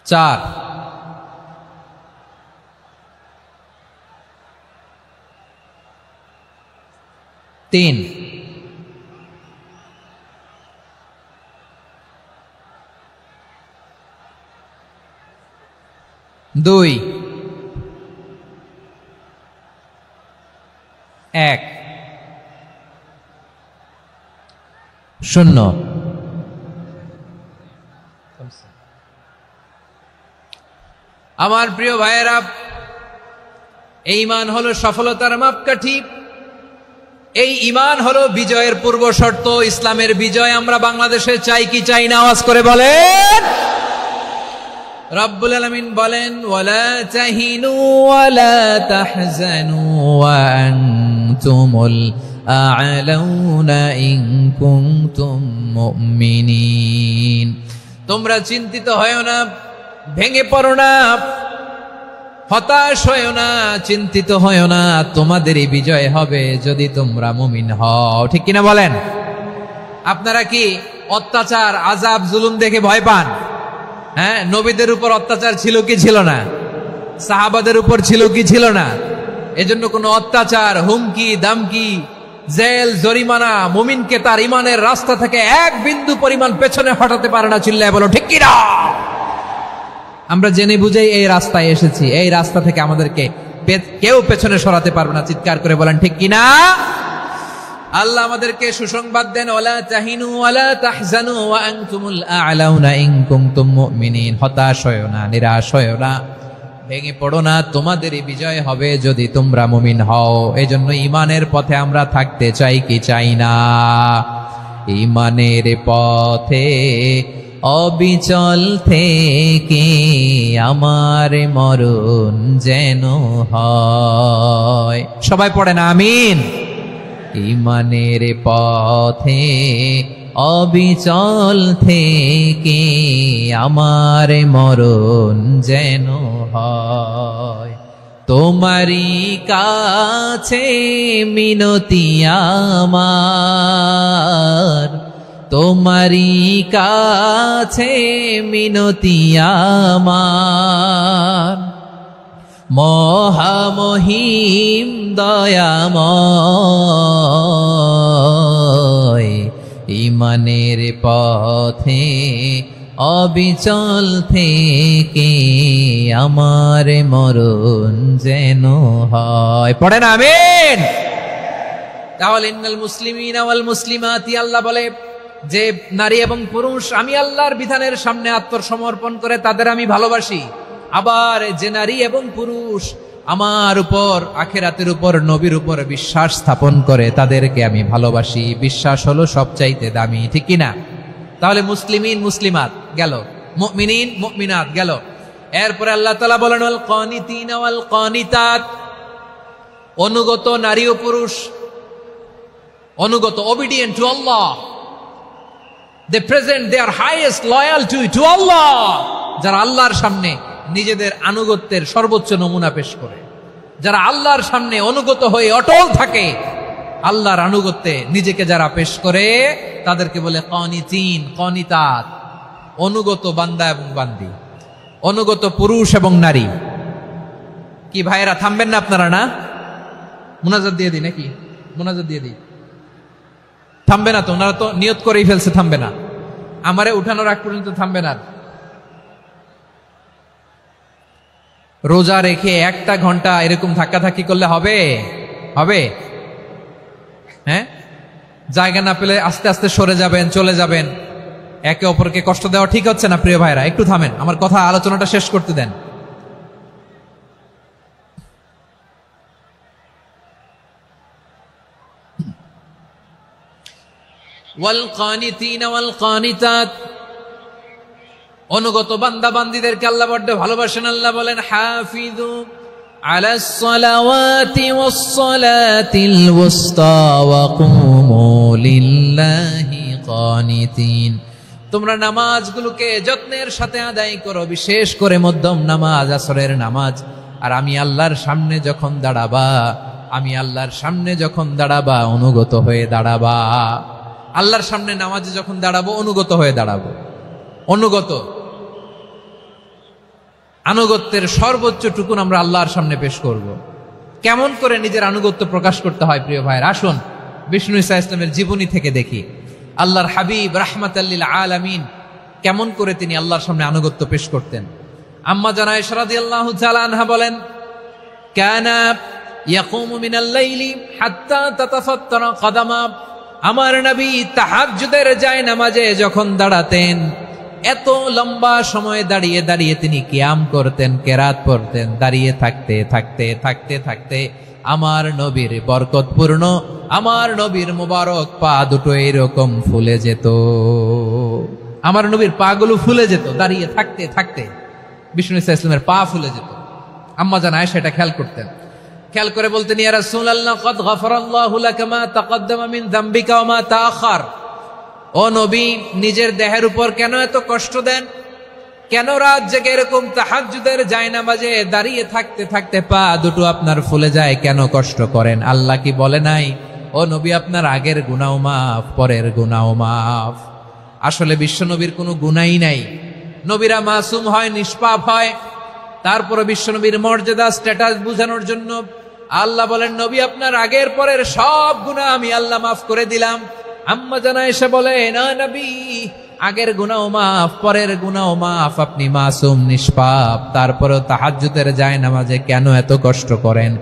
4, 3, 2, 1, 0। আমার প্রিয় ভাইয়েরা, এই ঈমান হলো সফলতার মাপকাঠি, এই ঈমান হলো বিজয়ের পূর্ব শর্ত। ইসলামের বিজয় আমরা বাংলাদেশে চাই কি চাই না? আওয়াজ করে বলেন। রব্বুল আলামিন বলেন, ওয়ালা তাহিনু ওয়ালা তাহজানু ওয়া আনতুমুল আ'লাউনা ইন কুনতুম মুমিনিন। তোমরা চিন্তিত হয়ো না, ভেঙে পড়ো না, হতাশ হয়ো না, চিন্তিত হয়ো না, তোমাদেরই বিজয় হবে যদি তোমরা মুমিন হও। ঠিক কিনা বলেন? আপনারা কি অত্যাচার, আযাব, জুলুম দেখে ভয় পান? হ্যাঁ, নবীদের উপর অত্যাচার ছিল কি ছিল না? সাহাবাদের উপর ছিল কি ছিল না? এজন্য কোনো অত্যাচার, হুমকি, দামকি, জেল, জরিমানা মুমিনকে তার ইমানের রাস্তা থেকে 1 বিন্দু পরিমাণ পেছনে হটাতে পারে না। চিল্লায় বলো ঠিক কিনা? আমরা জেনে বুঝেই এই রাস্তায় এসেছি, এই রাস্তা থেকে আমাদেরকে কেউ পেছনে সরাতে পারবে না। চিৎকার করে বলেন ঠিক কিনা? আল্লাহ আমাদেরকে সুসংবাদ দেন, ওয়ালা তাহিনু ওয়ালা তাহজানু ওয়া আনতুমুল আ'লাউনা ইন কুনতুম মুমিনিন। হতাশ হয়ো না, নিরাশ হয়ো না, ভেঙে পড়ো না, তোমাদেরই বিজয় হবে যদি তোমরা মুমিন হও। এজন্য ঈমানের পথে আমরা থাকতে চাই কি চাই না? ঈমানের পথে অবিচল থেকে আমার মরণ যেন হয়। সবাই পড়েন আমিন। ঈমানের পথে অবিচল থেকে আমার মরণ যেন হয়। তোমারই কাছে মিনতি আমার, তোমারই কাছে মিনতি আমার, মহামহিম দয়াময়। ঈমানের পথে অবিচল থেকে আমার মরণ যেন হয়। পড়েন আমিন। তাহলে ইন্নাল মুসলিমিনা ওয়াল মুসলিমাতি, আল্লাহ বলে যে নারী এবং পুরুষ আমি আল্লাহর বিধানের সামনে আত্মসমর্পণ করে তাদের আমি ভালোবাসি। আবার যে নারী এবং পুরুষ আমার উপর, আখিরাতের উপর, নবীর উপর বিশ্বাস স্থাপন করে তাদেরকে আমি ভালোবাসি। বিশ্বাস হলো সবচাইতে দামি, ঠিক কিনা? তাহলে মুসলিমিন মুসলিমাত গেল, মুমিনিন মুমিনাত গেল। এরপরে আল্লাহ তাআলা বলেন ওয়াল কানিতিনা ওয়াল কানিতাত, অনুগত নারী ও পুরুষ, অনুগত, obedient to Allah, they present their highest loyalty to Allah, যারা আল্লাহর সামনে নিজেদের আনুগত্যের সর্বোচ্চ নমুনা পেশ করে, যারা আল্লাহর সামনে অনুগত হয়ে অটল থাকে, আল্লাহর আনুগত্যে নিজেকে যারা পেশ করে তাদেরকে বলে কানিতিন কানিতাত, অনুগত বান্দা এবং বান্দি, অনুগত পুরুষ এবং নারী। কি ভাইয়েরা থামবেন না আপনারা? না, মুনাজাত দিয়ে দিই নাকি? মুনাজাত দিয়ে দিই। থামবে না তো? ওনারা তো নিয়ত করেই ফেলছে থামবে না। আমারে উঠানোর আগ পর্যন্ত থামবে না। রোজা রেখে 1টা ঘন্টা এরকম ধাক্কাধাক্কি করলে হবে? হবে? হ্যাঁ, জায়গা না পেলে আস্তে আস্তে সরে যাবেন, চলে যাবেন। একে অপরকে কষ্ট দেওয়া ঠিক হচ্ছে না প্রিয় ভাইরা। একটু থামেন, আমার কথা, আলোচনাটা শেষ করতে দেন। ওয়াল কানিতিনা ওয়াল কানিতাত, অনুগত বান্দা বান্দীদেরকে আল্লাহ বড় ভালোবাসেন। আল্লাহ বলেন হাফিজু আলাস সালাওয়াতি ওয়াস সালাতিল ওয়াসতা ওয়া কুমু লিল্লাহি কানিতিন, তোমরা নামাজগুলোকে যত্নের সাথে আদায় করো, বিশেষ করে মধ্যম নামাজ, আসরের নামাজ। আর আমি আল্লাহর সামনে যখন দাঁড়াবা, আমি আল্লাহর সামনে যখন দাঁড়াবা অনুগত হয়ে দাঁড়াবা। আল্লাহর সামনে নামাজে যখন দাঁড়াবো অনুগত হয়ে দাঁড়াবো। অনুগত, আনুগত্যের সর্বোচ্চ টুকুন আমরা আল্লাহর সামনে পেশ করব। কেমন করে নিজের আনুগত্য প্রকাশ করতে হয় প্রিয় ভাইয়ের, আসুন বিষ্ণু ঈসা ইসলামের জীবনী থেকে দেখি। আল্লাহর হাবিব রাহমাতাল লিল আলামিন কেমন করে তিনি আল্লাহর সামনে আনুগত্য পেশ করতেন। আম্মা জান আয়েশা রাদিয়াল্লাহু তাআলা আনহা বলেন, কানা ইয়াকুমু মিনাল লাইলি হাত্তা তাতাফাত্তারা কদামা, আমার নবী তাহাজ্জুদের জায়নামাজে যখন দাঁড়াতেন, এত লম্বা সময় দাঁড়িয়ে দাঁড়িয়ে তিনি কিয়াম করতেন, কেরাত পড়তেন। দাঁড়িয়ে থাকতে থাকতে থাকতে থাকতে আমার নবীর বরকতপূর্ণ, আমার নবীর মুবারক পা দুটো এরকম ফুলে যেত। আমার নবীর পা গুলো ফুলে যেত দাঁড়িয়ে থাকতে থাকতে। বিষ্ণু ঈসা ইসলামের পা ফুলে যেত। আম্মা জান আয়েশা এটা খেয়াল করতেন। খেয়াল করে বলতেন, ইয়া রাসূলুল্লাহ কদ গফারাল্লাহু লাকা মা তাকদ্দামা মিন যামবিকা ওয়া মা তাআখার। ও নবী, নিজের দেহের উপর কেন এত কষ্ট দেন? কেন রাত জেগে এরকম তাহাজ্জুদের জায়নামাজে দাঁড়িয়ে থাকতে থাকতে পা দুটো আপনার ফুলে যায়? কেন কষ্ট করেন? আল্লাহ কি বলে নাই, ও নবী আপনার আগের গুনাহ মাফ, পরের গুনাহ মাফ? আসলে বিশ্ব নবীর কোনো গুনাহই নাই। নবীরা মাসুম হয়, নিষ্পাপ হয়। তারপরে বিশ্ব নবীর মর্যাদা, স্ট্যাটাস বোঝানোর জন্য আল্লাহ বলেন, নবী আপনার আগের পরের সব গুনাহ আমি আল্লাহ মাফ করে দিলাম। আম্মা জান আয়েশা বলে, না নবী, আগের গুনাহ মাফ, পরের গুনাহ মাফ, আপনি মাসুম, নিষ্পাপ, তারপরেও তাহাজ্জুদের জায়নামাজে কেন এত কষ্ট করেন?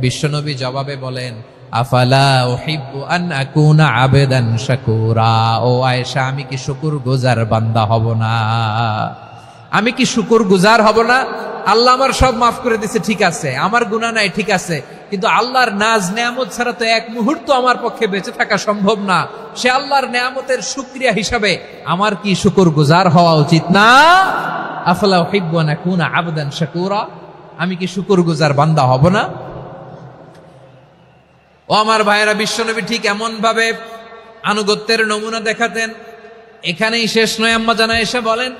বিশ্বনবী জবাবে বলেন, আফালা উহিব্বু আন আকুনা আবেদান শাকুরা। ও আয়েশা, আমি কি শুকরগুজার বান্দা হব না? আমি কি শুকরগুজার হব না? আল্লাহ আমার সব মাফ করে দিছে, ঠিক আছে, আমার গুনাহ নাই, ঠিক আছে, কিন্তু আল্লাহর নাজ নেয়ামত ছাড়া তো এক মুহূর্ত আমার পক্ষে বেঁচে থাকা সম্ভব না। সে আল্লাহর নেয়ামতের শুকরিয়া হিসাবে আমার কি শুকরগুজার হওয়া উচিত না? আফালা উহিব্বু আন আকুনা আবদান শাকুরা, আমি কি শুকরগুজার বান্দা হব না? ও আমার ভাইয়েরা, বিশ্বনবী ঠিক এমন ভাবে আনুগত্যের নমুনা দেখাতেন। এখানেই শেষ নয়। আম্মা জান আয়েশা বলেন,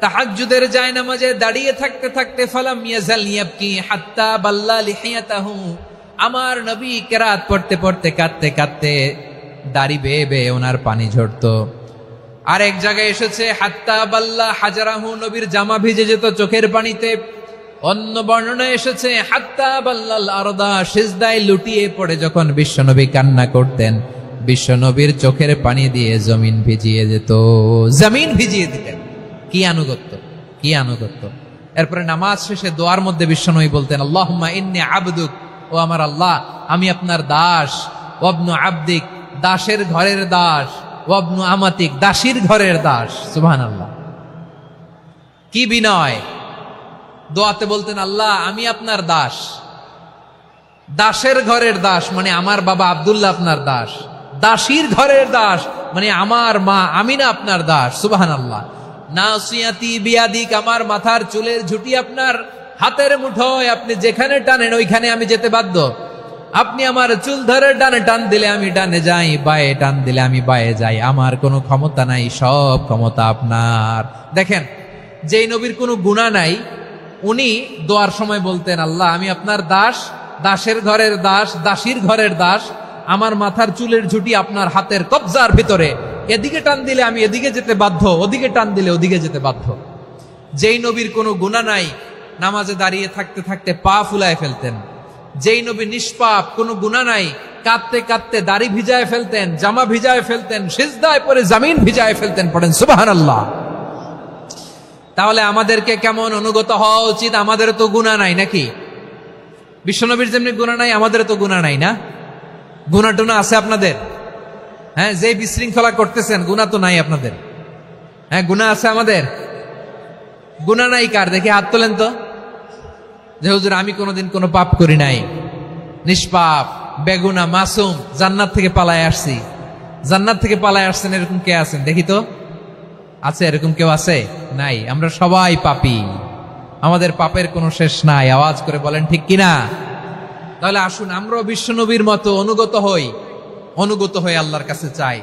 তাহাজ্জুদের জায়নামাজে দাঁড়িয়ে থাকতে থাকতে ফালাম ইয়াজাল ইয়াবকি হাত্তা বাল্লা লিহিয়াতাহু, আমার নবী কেরাত পড়তে পড়তে কাঁদতে কাঁদতে দাড়ি বেয়ে বেয়ে ওনার পানি ঝরতো। আর এক জায়গায় এসেছে হাত্তা বাল্লা হাজারাহু, নবীর জামা ভিজে যেত চোখের পানিতে। অন্য বর্ণনা এসেছে হাত্তা বাল্লাল আরদা, সিজদায় লুটিয়ে পড়ে যখন বিশ্বনবী কান্না করতেন, বিশ্বনবীর চোখের পানি দিয়ে জমিন ভিজিয়ে যেত, জমিন ভিজিয়ে দিতেন। কি আনুগত্য, কি আনুগত্য। এরপরে নামাজ শেষে দোয়ার মধ্যে বিশ্বনবী বলতেন, আল্লাহুম্মা ইন্নী আবদুক, ও আমার আল্লাহ আমি আপনার দাস, ওয়াবনু আবদিক, দাসের ঘরের দাস, ওয়াবনু আমাতিক, দাসীর ঘরের দাস। সুবহানাল্লাহ, কি বিনয়। দোয়াতে বলতেন, আল্লাহ আমি আপনার দাস, দাসের ঘরের দাস মানে আমার বাবা আব্দুল্লাহ আপনার দাস, দাসীর ঘরের দাস মানে আমার মা আমিনা আপনার দাস। সুবহানাল্লাহ। নাসিয়াতি বিয়াদিক, আমার মাথার চুলের ঝুঁটি আপনার হাতের মুঠোয়, আপনি যেখানে টানেন ওইখানে আমি যেতে বাধ্য। আপনি আমার চুল ধরে ডানে টান দিলে আমি ডানে যাই, বায়ে টান দিলে আমি বায়ে যাই, আমার কোনো ক্ষমতা নাই, সব ক্ষমতা আপনার। দেখেন, যেই নবীর কোনো গুনাহ নাই উনি দোয়ার সময় বলতেন, আল্লাহ আমি আপনার দাস, দাসের ঘরের দাস, দাসীর ঘরের দাস, আমার মাথার চুলের ঝুঁটি আপনার হাতের কবজার ভিতরে, এদিকে টান দিলে আমি এদিকে যেতে বাধ্য, ওদিকে টান দিলে ওদিকে যেতে বাধ্য। যেই নবীর কোনো গুনাহ নাই নামাজে দাঁড়িয়ে থাকতে থাকতে পা ফুলায় ফেলতেন। যেই নবী নিষ্পাপ, কোনো গুনাহ নাই, কাঁদতে কাঁদতে দাড়ি ভিজায় ফেলতেন, জামা ভিজায় ফেলতেন, সিজদায় পড়ে জমিন ভিজায় ফেলতেন। পড়েন সুবহানাল্লাহ। তাহলে আমাদেরকে কেমন অনুগত হওয়া উচিত? আমাদের তো গুনাহ নাই নাকি? বিশ্বনবীর যেমনি গুনাহ নাই আমাদের তো গুনাহ নাই না? গুনাহ টুনা আছে আপনাদের? হ্যাঁ, যে বিশৃঙ্খলা করতেছেন গুনাহ তো নাই আপনাদের? হ্যাঁ, গুনাহ আছে আমাদের? গুনাহ নাই কার? দেখে হাত তোলেন তো, যে হুজুর আমি কোনোদিন কোনো পাপ করি নাই, নিষ্পাপ, বেগুনা, মাসুম, জান্নাত থেকে পালায় আসছি। জান্নাত থেকে পালায় আসছেন এরকম কে আছেন দেখি তো? আছে এরকম কেউ? আছে? নাই। আমরা সবাই পাপী, আমাদের পাপের কোনো শেষ নাই। আওয়াজ করে বলেন ঠিক কিনা? তাহলে আসুন আমরাও বিশ্বনবীর মতো অনুগত হই, অনুগত হয়ে আল্লাহর কাছে চাই।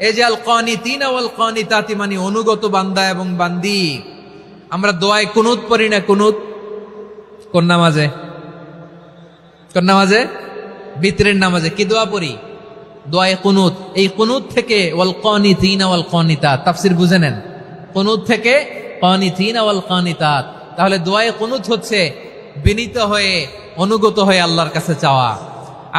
এই যে আল কানিতিনা ওয়াল কানিতাতি মানে অনুগত বান্দা এবং বান্দি। আমরা দোয়ায় কুনুত পড়ি না? কুনুত কোন নামাজে? কোন নামাজে? বিতরের নামাজে কি দোয়া পড়ি? দোয়ায়ে কুনুত। এই কুনুত থেকে ওয়াল কানিতিনা ওয়াল কানিতাত, তাফসীর বুঝে নেন। কুনুত থেকে কানিতিনা ওয়াল কানিতাত। তাহলে দোয়ায়ে কুনুত হচ্ছে বিনীত হয়ে, অনুগত হয়ে আল্লাহর কাছে চাওয়া।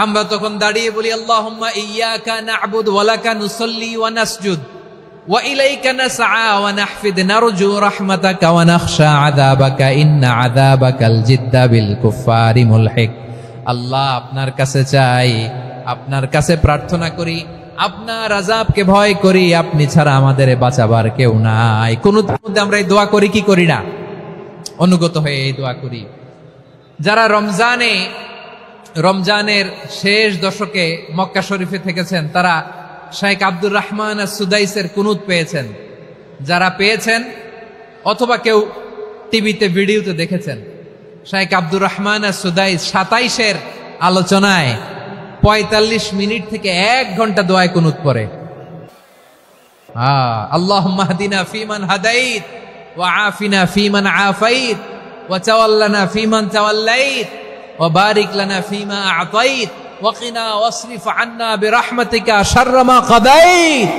আমরা তখন দাঁড়িয়ে বলি, আল্লাহুম্মা ইয়্যাকা না'বুদু ওয়া লাকা নুসাল্লি ওয়া নাসজুদ ওয়া ইলাইকা নাসআ ওয়া নাহফিদ নারজু রাহমাতাকা ওয়া নাখশা আযাবাকা ইন্না আযাবাকাল জিদ্দা বিল কুফফারি মুলহিক। আল্লাহ আপনার কাছে চাই, আপনার কাছে প্রার্থনা করি, আপনার আযাবকে ভয় করি, আপনি ছাড়া আমাদের বাঁচাবার কেউ নাই। কুনুতের মধ্যে আমরা এই দোয়া করি কি করি না? অনুগত হয়ে এই দোয়া করি। যারা রমজানের শেষ দশকে মক্কা শরীফে থেকেছেন তারা শাইখ আব্দুর রহমান সুদাইসের কুনুত পেয়েছেন। যারা পেয়েছেন অথবা কেউ টিভিতে ভিডিওতে দেখেছেন, শাইখ আব্দুর রহমান সুদাইস 27-এর আলোচনায় 45 মিনিট থেকে 1 ঘন্টা দোয়ায় কুনুত পড়ে। আল্লাহুম্মা হদিনা ফিমান হাদাইত ওয়া আফিনা ফিমান আফাইত ওয়া তাওয়াল্লানা ফিমান তাওয়াল্লাইত ওয়া বারিক লানা ফিমা আ'তাইত ওয়া কিনা ওয়াসরিফ আন্না বিরহমাতিকা শাররা মা কাদাইত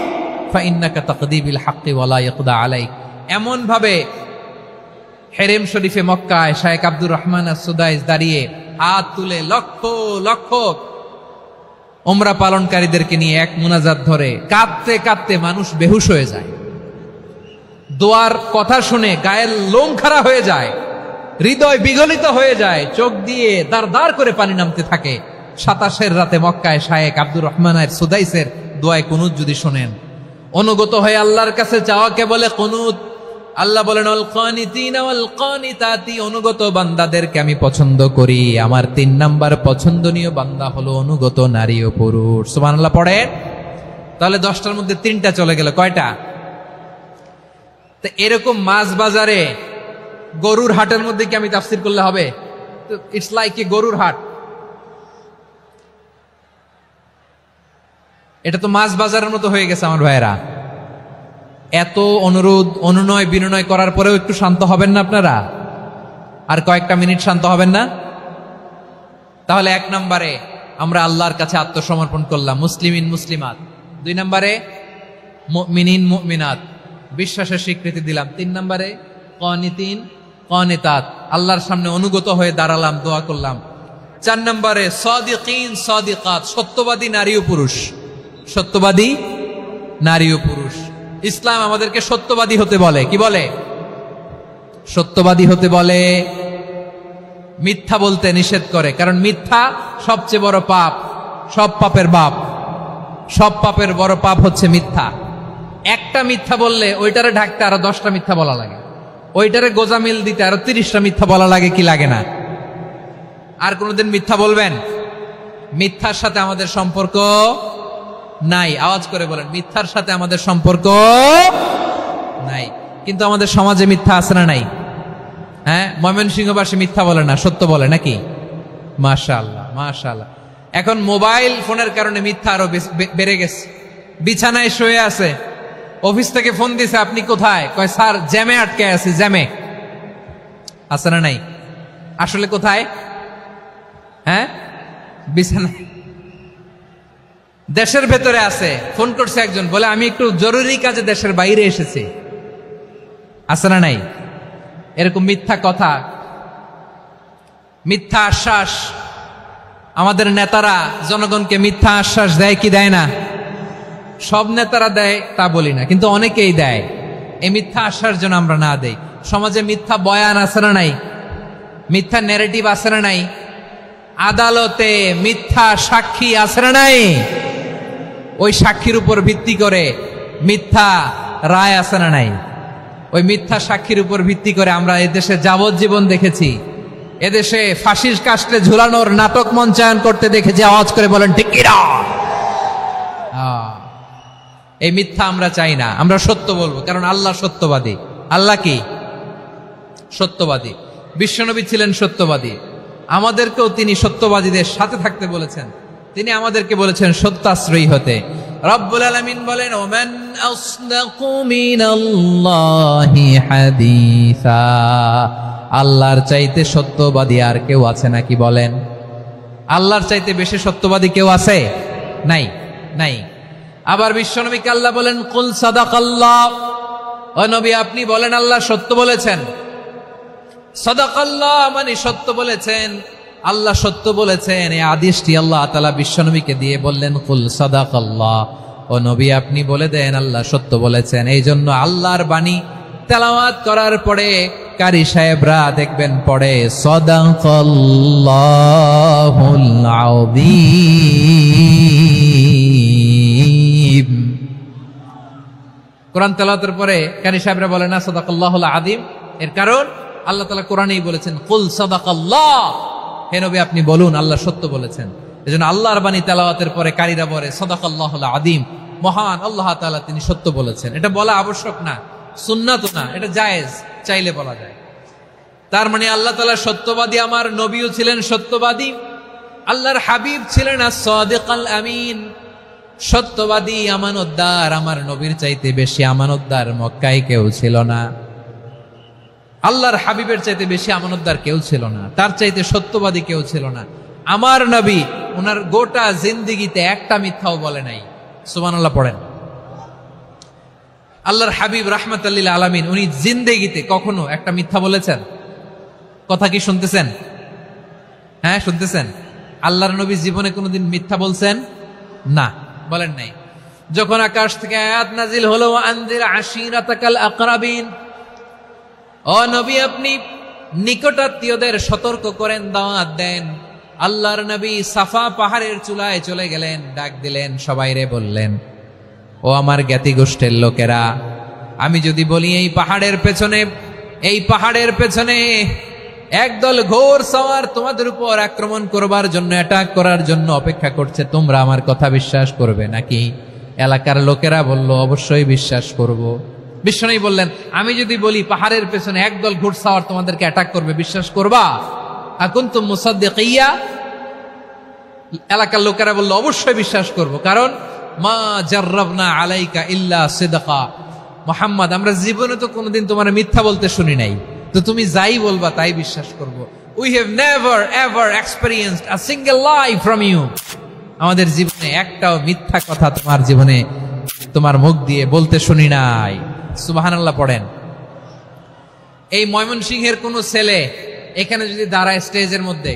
ফাইন্নাকা তাকদি বিল হাক্কি ওয়া লা ইয়াকদা আলাইক। এমন ভাবে হেরেম শরীফে মক্কায় শাইখ আব্দুর রহমান সুদাইস দাঁড়িয়ে হাত তুলে লক্ষ লক্ষ উমরা পালনকারীদেরকে নিয়ে এক মুনাজাত ধরে কাঁদতে কাঁদতে মানুষ বেহুশ হয়ে যায়। দোয়ার কথা শুনে গায়ের লোম খাড়া হয়ে যায়, হৃদয় বিগলিত হয়ে যায়, চোখ দিয়ে দাঁড় দাঁড় করে পানি নামতে থাকে। 27-এর রাতে মক্কায় শাইখ আব্দুর রহমান সুদাইসের দোয়ায় কুনুত যদি শোনেন, অনুগত হয়ে আল্লাহর কাছে চাওয়াকে বলে কুনুত। আল্লাহ বলেন আল কানিতিনা ওয়াল কানিতাতি, অনুগত বান্দাদেরকে আমি পছন্দ করি। আমার 3 নাম্বার পছন্দনীয় বান্দা হলো অনুগত নারী ও পুরুষ। সুবহানাল্লাহ পড়েন। তাহলে 10টার মধ্যে 3টা চলে গেল, কয়টা? তো এরকম মাছ বাজারে গরুর হাটের মধ্যে কি আমি তাফসীর করলে হবে? ইটস লাইক এ গরুর হাট। এটা তো মাছ বাজারের মতো হয়ে গেছে আমার ভাইয়েরা। এত অনুরোধ অনুনয় বিনয় করার পরেও একটু শান্ত হবেন না আপনারা? আর কয়েকটা মিনিট শান্ত হবেন না? তাহলে 1 নম্বরে আমরা আল্লাহর কাছে আত্মসমর্পণ করলাম, মুসলিমিন মুসলিমাত। 2 নম্বরে মুমিনিন মুমিনাত, বিশ্বাসের স্বীকৃতি দিলাম। 3 নম্বরে কানিতিন কানিতাত, আল্লাহর সামনে অনুগত হয়ে দাঁড়ালাম, দোয়া করলাম। 4 নম্বরে সাদিকিন সাদিকাত, সত্যবাদী নারী ও পুরুষ। সত্যবাদী নারী ও পুরুষ। ইসলাম আমাদেরকে সত্যবাদী হতে বলে। কি বলে? সত্যবাদী হতে বলে, মিথ্যা বলতে নিষেধ করে, কারণ মিথ্যা সবচেয়ে বড় পাপ, সব পাপের বাপ, সব পাপের বড় পাপ হচ্ছে মিথ্যা। একটা মিথ্যা বললে ওইটারে ঢাকতে আরো 10টা মিথ্যা বলা লাগে, ওইটারে গোজামিল দিতে আরো 30টা মিথ্যা বলা লাগে, কি লাগে না? আর কোনোদিন মিথ্যা বলবেন? মিথ্যার সাথে আমাদের সম্পর্ক নাই। আওয়াজ করে বলেন, মিথ্যার সাথে আমাদের সম্পর্ক নাই। কিন্তু আমাদের সমাজে মিথ্যা আছে না নাই? হ্যাঁ, ময়মনসিংহবাসী মিথ্যা বলে না, সত্য বলে নাকি? মাশাআল্লাহ, মাশাআল্লাহ। এখন মোবাইল ফোনের কারণে মিথ্যা আরো বেড়ে গেছে। বিছানায় শুয়ে আছে, অফিস থেকে ফোন দিছে, আপনি কোথায়? কয় স্যার জ্যামে আটকে আছি। জ্যামে আছে না নাই? আসলে কোথায়? হ্যাঁ, বিছানায়। দেশের ভেতরে আছে, ফোন করছে একজন, বলে আমি একটু জরুরি কাজে দেশের বাইরে এসেছি। আছে না নাই? এরকম মিথ্যা কথা, মিথ্যা আশ্বাস। আমাদের নেতারা জনগণকে মিথ্যা আশ্বাস দেয় কি দেয় না? সব নেতারা দেয় তা বলি না, কিন্তু অনেকেই দেয়। এই মিথ্যা আশ্বাস যেন আমরা না দেই। সমাজে মিথ্যা বয়ান আছে না নাই? মিথ্যা ন্যারেটিভ আছে না নাই? আদালতে মিথ্যা সাক্ষী আছে না নাই? ওই সাক্ষীর উপর ভিত্তি করে মিথ্যা রায় আছে না নাই? ওই মিথ্যা সাক্ষীর উপর ভিত্তি করে আমরা এদেশে যাবজ্জীবন দেখেছি, এদেশে ফাঁসির কাস্টে ঝুলানোর নাটক মঞ্চায়ন করতে দেখেছি। আওয়াজ করে বলেন ঠিক কি না? এই মিথ্যা আমরা চাই না, আমরা সত্য বলবো, কারণ আল্লাহ সত্যবাদী। আল্লাহ কি? সত্যবাদী। বিশ্বনবী ছিলেন সত্যবাদী, আমাদেরকেও তিনি সত্যবাদীদের সাথে থাকতে বলেছেন। তিনি আমাদেরকে বলেছেন সত্যাশ্রয়ী হতে। রব্বুল আলামিন বলেন, ওমান আসদাকু মিনাল্লাহি হাদিসা, আল্লাহর চাইতে সত্যবাদী আর কেউ আছে নাকি বলেন? আল্লাহর চাইতে বেশি সত্যবাদী কেউ আছে? নাই, নাই। আবার বিশ্বনবীকে আল্লাহ বলেন, কুল সাদাকাল্লাহ, ও নবী আপনি বলেন আল্লাহ সত্য বলেছেন। সাদাকাল্লাহ মানে সত্য বলেছেন, আল্লাহ সত্য বলেছেন। এই আদেশটি আল্লাহ তাআলা বিশ্বনবীকে দিয়ে বললেন, কুল সাদাকাল্লাহ, ও নবী আপনি বলে দেন আল্লাহ সত্য বলেছেন। এই জন্য আল্লাহর বাণী তেলাওয়াত করার পরে কারি সাহেবরা দেখবেন পড়ে সাদাকাল্লাহুল আযীম। কোরআন তেলাওয়াতের পরে কারি সাহেবরা বলে না সাদাকাল্লাহুল আযীম, এর কারণ আল্লাহ তাআলা কোরআনেই বলেছেন কুল সাদাকাল্লাহ, হে নবী আপনি বলুন আল্লাহ সত্য বলেছেন। এজন্য আল্লাহর বাণী তেলাওয়াতের পরে কারীরা বলে সাদাকাল্লাহুল আযীম, মহান আল্লাহ তাআলা তিনি সত্য বলেছেন। এটা বলা আবশ্যক না, সুন্নাতও না, এটা জায়েজ, চাইলে বলা যায়। তার মানে আল্লাহ তাআলা সত্যবাদী, আমার নবীও ছিলেন সত্যবাদী, আল্লাহর হাবিব ছিলেন as-সাদিকাল আমিন, সত্যবাদী, আমানতদার। আমার নবীর চাইতে বেশি আমানতদার মক্কায় কেউ ছিল না, আল্লাহর হাবিবের চাইতে বেশি আমানতদার কেউ ছিল না, তার চাইতে সত্যবাদী কেউ ছিল না। আমার নবী ওনার গোটা জিন্দেগিতে একটা মিথ্যাও বলে নাই। সুবহানাল্লাহ পড়েন। আল্লাহর হাবিব রাহমাতাল লিল আলামিন উনি জিন্দেগিতে কখনো একটা মিথ্যা বলেছেন? কথা কি শুনতেছেন? হ্যাঁ শুনতেছেন? আল্লাহর নবী জীবনে কোনোদিন মিথ্যা বলছেন? না, বলেন নাই। যখন আকাশ থেকে আয়াত নাজিল হলো, আনজির আশিরাতাকাল আকরাবিন, ও নবী আপনি নিকটাত্মীয়দের সতর্ক করেন, দাওয়াত দেন। আল্লাহর নবী সাফা পাহাড়ের চূড়ায় চলে গেলেন, ডাক দিলেন, সবাইরে বললেন, ও আমার জ্ঞাতি গোষ্ঠীর লোকেরা, আমি যদি বলি এই পাহাড়ের পেছনে একদল ঘোর সওয়ার তোমাদের উপর আক্রমণ করবার জন্য, অ্যাটাক করার জন্য অপেক্ষা করছে, তোমরা আমার কথা বিশ্বাস করবে নাকি? এলাকার লোকেরা বলল, অবশ্যই বিশ্বাস করব। বিশ্বনবী বললেন, আমি যদি বলি পাহাড়ের পেছনে একদল ঘোড়সাওয়ার তোমাদেরকে অ্যাটাক করবে, বিশ্বাস করবা? আকুনতুম মুসাদ্দিকিয়া? এলাকার লোকেরা বলল, অবশ্যই বিশ্বাস করব, কারণ মা জাররাবনা আলাইকা ইল্লা সিদকা, মুহাম্মদ আমরা জীবনে তো কোনোদিন তোমার মিথ্যা বলতে শুনি নাই, তো তুমি যাই বলবা তাই বিশ্বাস করব। We have never ever experienced a single lie from you, আমাদের জীবনে একটাও মিথ্যা কথা তোমার জীবনে তোমার মুখ দিয়ে বলতে শুনি নাই। সুবহানাল্লাহ পড়েন। এই ময়মনসিংহের কোন ছেলে এখানে যদি দাঁড়ায় স্টেজের মধ্যে,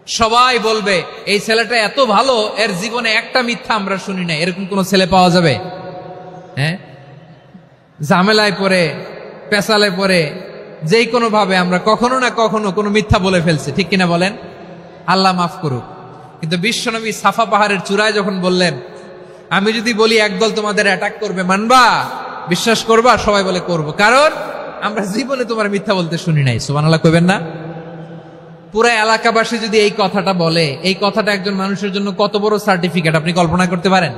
সবাই বলবে এই ছেলেটা এত ভালো, এর জীবনে একটা মিথ্যা আমরা শুনি না। এরকম কোন ছেলে পাওয়া যাবে? হ্যাঁ, ঝামেলায় পড়ে, পেশালে পড়ে, যেই কোনো ভাবে আমরা কখনো না কখনো কোনো মিথ্যা বলে ফেলছি, ঠিক কিনা বলেন? আল্লাহ মাফ করুক। কিন্তু বিশ্বনবী সাফা পাহাড়ের চূড়ায় যখন বললেন, আমি যদি বলি একদল তোমাদের অ্যাটাক করবে, মানবা? বিশ্বাস করবা? সবাই বলে করব, কারণ আমরা জীবনে তোমার মিথ্যা বলতে শুনি নাই। সুবহানাল্লাহ কইবেন না? পুরা এলাকাবাসী যদি এই কথাটা বলে, এই কথাটা একজন মানুষের জন্য কত বড় সার্টিফিকেট আপনি কল্পনা করতে পারেন?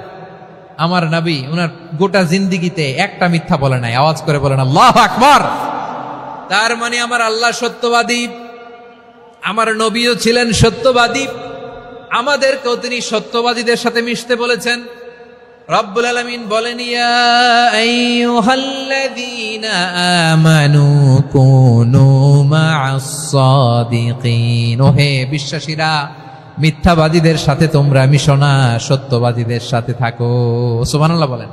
আমার নবী ওনার গোটা জিন্দিগিতে একটা মিথ্যা বলে নাই। আওয়াজ করে বলেন আল্লাহু আকবার। তার মানে আমার আল্লাহ সত্যবাদী, আমার নবীও ছিলেন সত্যবাদী, আমাদেরকেও তিনি সত্যবাদীদের সাথে মিশতে বলেছেন। রব্বুল আলামিন বলেন, ইয়া আইয়ুহাল্লাযীনা আমানু কুনু মা'আস সাদিকিন। ওহে বিশ্বাসীরা, মিথ্যাবাদীদের সাথে তোমরা মিশো না, সত্যবাদীদের সাথে থাকো। সুবহানাল্লাহ বলেন।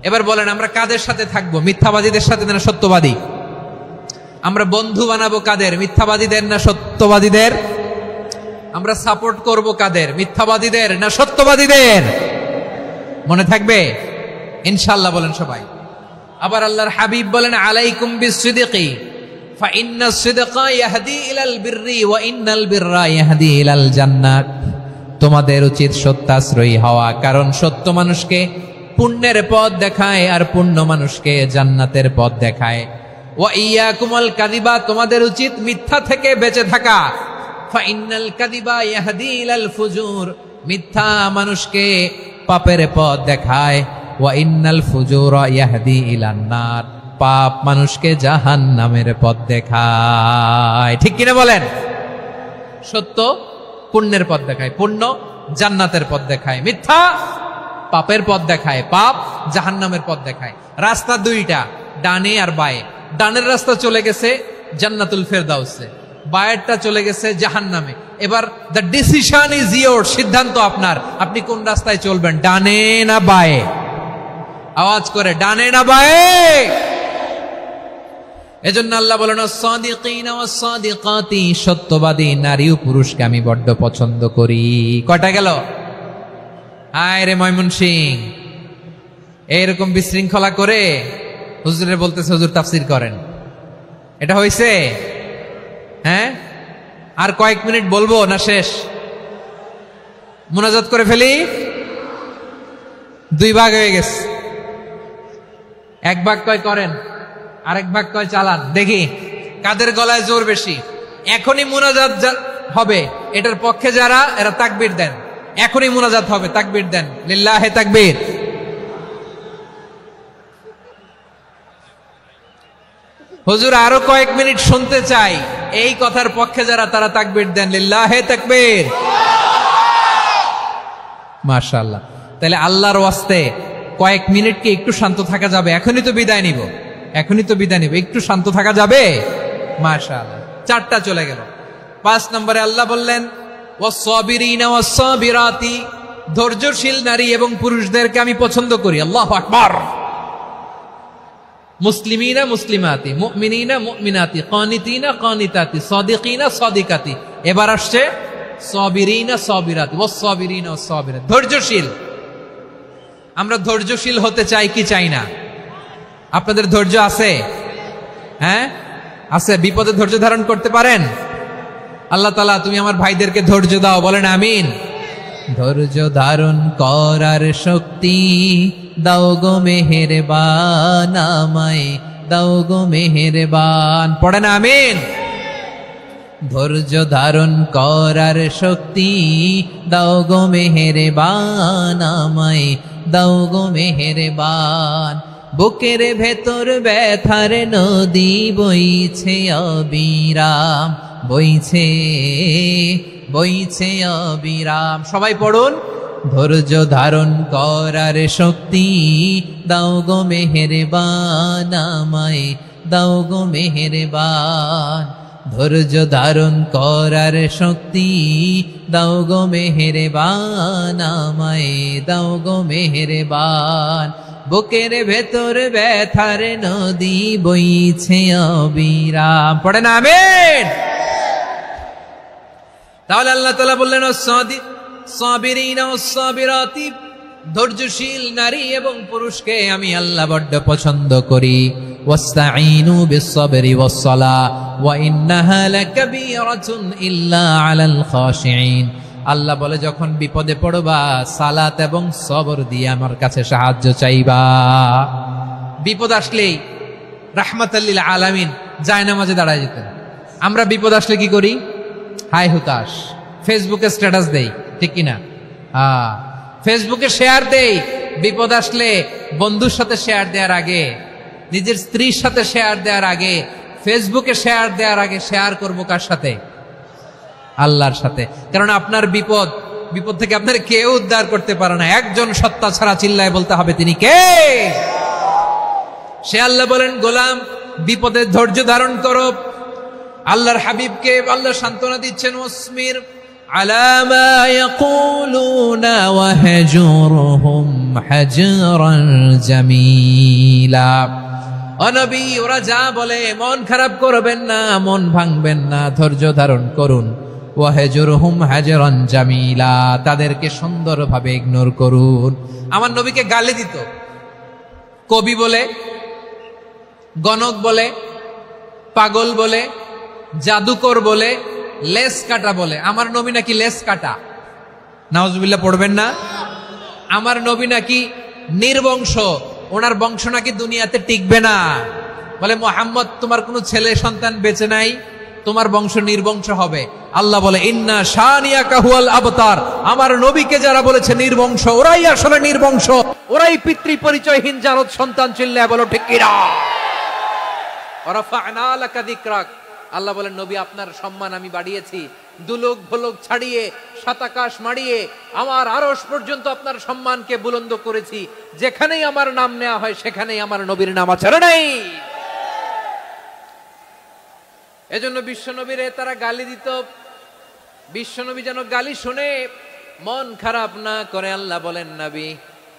এবার বলেন, আমরা কাদের সাথে থাকবো? মিথ্যাবাদীদের সাথে না সত্যবাদী? আমরা বন্ধু বানাবো কাদের? মিথ্যাবাদীদের না সত্যবাদীদের? আমরা সাপোর্ট করব কাদের? মিথ্যাবাদীদের না সত্যবাদীদের? মনে থাকবে ইনশাআল্লাহ, বলেন সবাই। আবার আল্লাহর হাবিব বলেন, আলাইকুম বিসসিদকি ফাইন্নাস সিদকা ইয়াহদি ইলাল বিররি ওয়া ইন্নাল বিররা ইয়াহদি ইলাল জান্নাত। তোমাদের উচিত সত্যাশ্রয়ী হওয়া, কারণ সত্য মানুষকে পুণ্যের পথ দেখায় আর পুণ্য মানুষকে জান্নাতের পথ দেখায়। ওয়া ইয়াকুমুল কাযিবা, তোমাদের উচিত মিথ্যা থেকে বেঁচে থাকা। ফাইন্নাল কাযিবা ইয়াহদি ইলাল ফুজুর, মিথ্যা মানুষকে পাপের পথ দেখায়। ওয়া ইন্নাল ফুজুরা ইয়াহদি ইলান নার, পাপ মানুষকে জাহান্নামের পথ দেখায়। ঠিক কিনা বলেন? সত্য পুণ্যের পথ দেখায়, পুণ্য জান্নাতের পথ দেখায়, মিথ্যা পাপের পথ দেখায়, পাপ জাহান্নামের পথ দেখায়। রাস্তা দুইটা, ডানে আর বায়ে। ডানের রাস্তা চলে গেছে জান্নাতুল ফেরদাউসে, বায়েরটা চলে গেছে জাহান্নামে। এবার দ্য ডিসিশন ইজ ইয়োর, সিদ্ধান্ত আপনার, আপনি কোন রাস্তায় চলবেন, ডানে না বায়ে? আওয়াজ করে, ডানে না বায়ে? এজন্য আল্লাহ বলেন, আস-সাদিকিনা ওয়াস-সাদিকাতি, সত্যবাদী নারী ও পুরুষকে আমি বড্ড পছন্দ করি। কয়টা গেল? আয় রে ময়মনসিং, এইরকম বিশৃঙ্খলা করে হুজুরে বলতেছে হুজুর তাফসীর করেন, এটা হইছে? হ্যাঁ, আর কয়েক মিনিট বলবো না শেষ? মুনাজাত করে ফেলি। দুই ভাগ হয়ে গেছে, এক ভাগ কয় করেন, আরেক ভাগ কয় চালান। দেখি কাদের গলায় জোর বেশি। এখনই মুনাজাত হবে, এটার পক্ষে যারা, এরা তাকবীর দেন। এখনই মুনাজাত হবে, তাকবীর দেন, লিল্লাহে তাকবীর। হুজুর আরো কয়েক মিনিট শুনতে চাই, এই কথার পক্ষে যারা, তারা তাকবীর দেন, লিল্লাহে তাকবীর। মাশাআল্লাহ। তাহলে আল্লাহর ওয়াস্তে কয়েক মিনিট কি একটু শান্ত থাকা যাবে? এখনই তো বিদায় নিব, এখনই তো বিদায় নিব, একটু শান্ত থাকা যাবে? মাশাআল্লাহ। চারটা চলে গেল। 5 নম্বরে আল্লাহ বললেন, ওয়াস-সাবিরিনা ওয়াস-সাবিরাতি, ধৈর্যশীল নারী এবং পুরুষদেরকে আমি পছন্দ করি। আল্লাহু আকবার। মুসলিমিনা মুসলিমাতি, মুমিনিনা মুমিনাতি, কানিতিনা কানিতাতি, সাদিকিনা সাদিকাতি। এবার আসছে সাবিরিনা সাবিরাতি, ওয়াস-সাবিরিনা ওয়াস-সাবিরাত, ধৈর্যশীল। আমরা ধৈর্যশীল হতে চাই কি চাই না? আপনাদের ধৈর্য আছে? হ্যাঁ আছে। বিপদে ধৈর্য ধারণ করতে পারেন? আল্লাহ তাআলা তুমি আমার ভাইদেরকে ধৈর্য দাও, বলেন আমিন। ধৈর্য ধারণ করার শক্তি দাও গো মেহেরবান, আমায় দাও গো মেহেরবান, পড়েন আমিন। ধৈর্য ধারণ করার শক্তি দাও গো মেহেরবান, আমায় দাও গো মেহেরবান। বুকের ভেতর ব্যথার নদী বইছে অবিরাম, বইছে বইছে অবিরাম। সবাই পড়ুন, ধৈর্য ধারণ করার শক্তি দাও গো মেহেরবান, আমায় দাও গো মেহেরবান। ধৈর্য ধারণ করার শক্তি দাও গো মেহেরবান, আমায় দাও গো মেহেরবান। বুকের ভেতর ব্যথার নদী বইছে অবিরাম, পড়েন আমিন। তাহলে আল্লাহ তাআলা বললেন, সাবিরিনা ওয়াস-সাবিরাতি, ধৈর্যশীল নারী এবং পুরুষকে আমি আল্লাহ বড্ড পছন্দ করি। ওয়াস্তাঈনু বিস-সাবরি ওয়াস-সালাহ ওয়া ইন্নাহা লাকাবীরাতুন ইল্লা আলাল খাশিঈন। আল্লাহ বলে যখন বিপদে পড়বা সালাত এবং সবর দিয়ে আমার কাছে সাহায্য চাইবা। বিপদ আসলেই রাহমাতাল লিল আলামিন জায়নামাজে দাঁড়ায় যেতেন। আমরা বিপদ আসলে কি করি? হাই হুতাশ, ফেসবুকে স্ট্যাটাস দেই, ঠিক কিনা? ফেসবুকে শেয়ার দেই। বিপদ আসলে বন্ধুর সাথে শেয়ার দেওয়ার আগে, নিজের স্ত্রীর সাথে শেয়ার দেওয়ার আগে, ফেসবুকে শেয়ার দেওয়ার আগে শেয়ার করবো কার সাথে? আল্লাহর সাথে। কারণ আপনার বিপদ থেকে আপনার কেউ উদ্ধার করতে পারে না, একজন সত্তা ছাড়া। চিল্লায় বলতে হবে তিনি কে? সে আল্লাহ বলেন, গোলাম বিপদে ধৈর্য ধারণ করো। আল্লাহর হাবিবকে আল্লাহ সান্ত্বনা দিচ্ছেন, ওয়াসমির আলা মা ইয়াকুলুনা ওয়াহজুরহুম হাজরান জামিলা। ও নবী, ওরা যা বলে মন খারাপ করবেন না, মন ভাঙবেন না, ধৈর্য ধারণ করুন। ওয়াহজুরহুম হাজরান জামিলা, তাদেরকে সুন্দরভাবে ইগনোর করুন। আমার নবীকে গালি দিত কবি বলে, গণক বলে, পাগল বলে, জাদুকর বলে, লেস কাটা বলে। আমার নবী নাকি লেস কাটা, নাউজুবিল্লাহ পড়বেন না। আমার নবী নাকি নির্বংশ, ওনার বংশ নাকি দুনিয়াতে টিকবে না। বলে মুহাম্মদ, তোমার কোনো ছেলে সন্তান বেঁচে নাই, তোমার বংশ নির্বংশ হবে। আল্লাহ বলে, ইন্না শানিয়াকা হুয়াল আবতার। আমার নবীকে যারা বলেছে নির্বংশ, ওরাই আসলে নির্বংশ, ওরাই পিতৃ পরিচয়হীন জারদ সন্তান। চিল্লায় বলো ঠিক কিনা? ওয়ারাফা'না লাকা যিকরাক। আল্লাহ বলেন, নবী আপনার সম্মান আমি বাড়িয়েছি, দুলোক ভোলক ছাড়িয়ে, সাতাকাশ মাড়িয়ে আমার আরশ পর্যন্ত আপনার সম্মানকে বুলন্দ করেছি। যেখানেই আমার নাম নেওয়া হয় সেখানেই আমার নবীর নাম আছে নাই। এজন্য বিশ্বনবীরে তারা গালি দিত। বিশ্বনবী যেন গালি শুনে মন খারাপ না করে আল্লাহ বলেন, নবী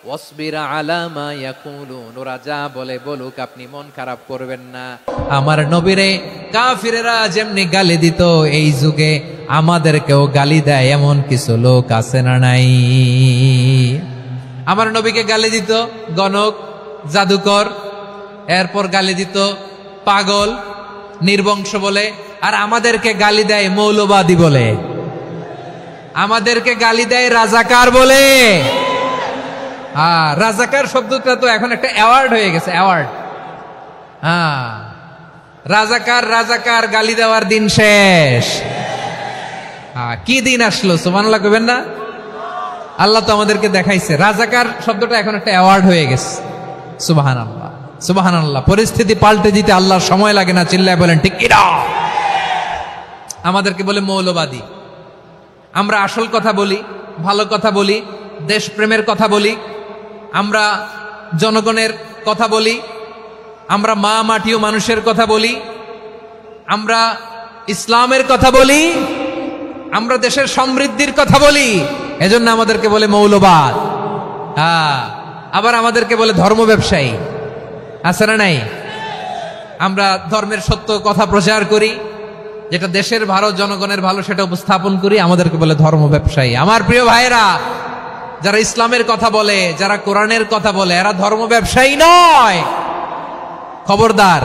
ওয়াসবির আলা মা ইয়াকুলুন, ওরা যা বলে বলুক, আপনি মন খারাপ করবেন না। আমার নবীরে কাফিরেরা যেমনি গালি দিত, এই যুগে আমাদেরকেও গালি দেয় এমন কিছু লোক আছে না নাই? আমার নবীকে গালি দিত গণক, জাদুকর, এরপর গালি দিত পাগল, নির্বংশ বলে। আর আমাদেরকে গালি দেয় মৌলবাদী বলে, আমাদেরকে গালি দেয় রাজাকার বলে। রাজাকার শব্দটা তো এখন একটা অ্যাওয়ার্ড হয়ে গেছে, অ্যাওয়ার্ড। রাজাকার রাজাকার গালি দেওয়ার দিন শেষ। কি দিন আসলো, সুবহানাল্লাহ কইবেন না? আল্লাহ তো আমাদেরকে দেখাইছে। রাজাকার শব্দটা এখন একটা অ্যাওয়ার্ড হয়ে গেছে। সুবহানাল্লাহ, সুবহানাল্লাহ। পরিস্থিতি পাল্টে দিতে আল্লাহর সময় লাগে না। চিল্লায় বলেন ঠিক কিনা? আমাদেরকে বলে মৌলবাদী। আমরা আসল কথা বলি, ভালো কথা বলি, দেশপ্রেমের কথা বলি, আমরা জনগণের কথা বলি, আমরা মা মাটি ও মানুষের কথা বলি, আমরা ইসলামের কথা বলি, আমরা দেশের সমৃদ্ধির কথা বলি। এজন্য আমাদেরকে বলে মৌলবাদ। আবার আমাদেরকে বলে ধর্ম ব্যবসায়ী, আছে না নাই? আমরা ধর্মের সত্য কথা প্রচার করি, যেটা দেশের ভালো, জনগণের ভালো, সেটা উপস্থাপন করি, আমাদেরকে বলে ধর্ম ব্যবসায়ী। আমার প্রিয় ভাইরা, যারা ইসলামের কথা বলে, যারা কোরআনের কথা বলে, এরা ধর্ম ব্যবসায়ী নয়। খবরদার,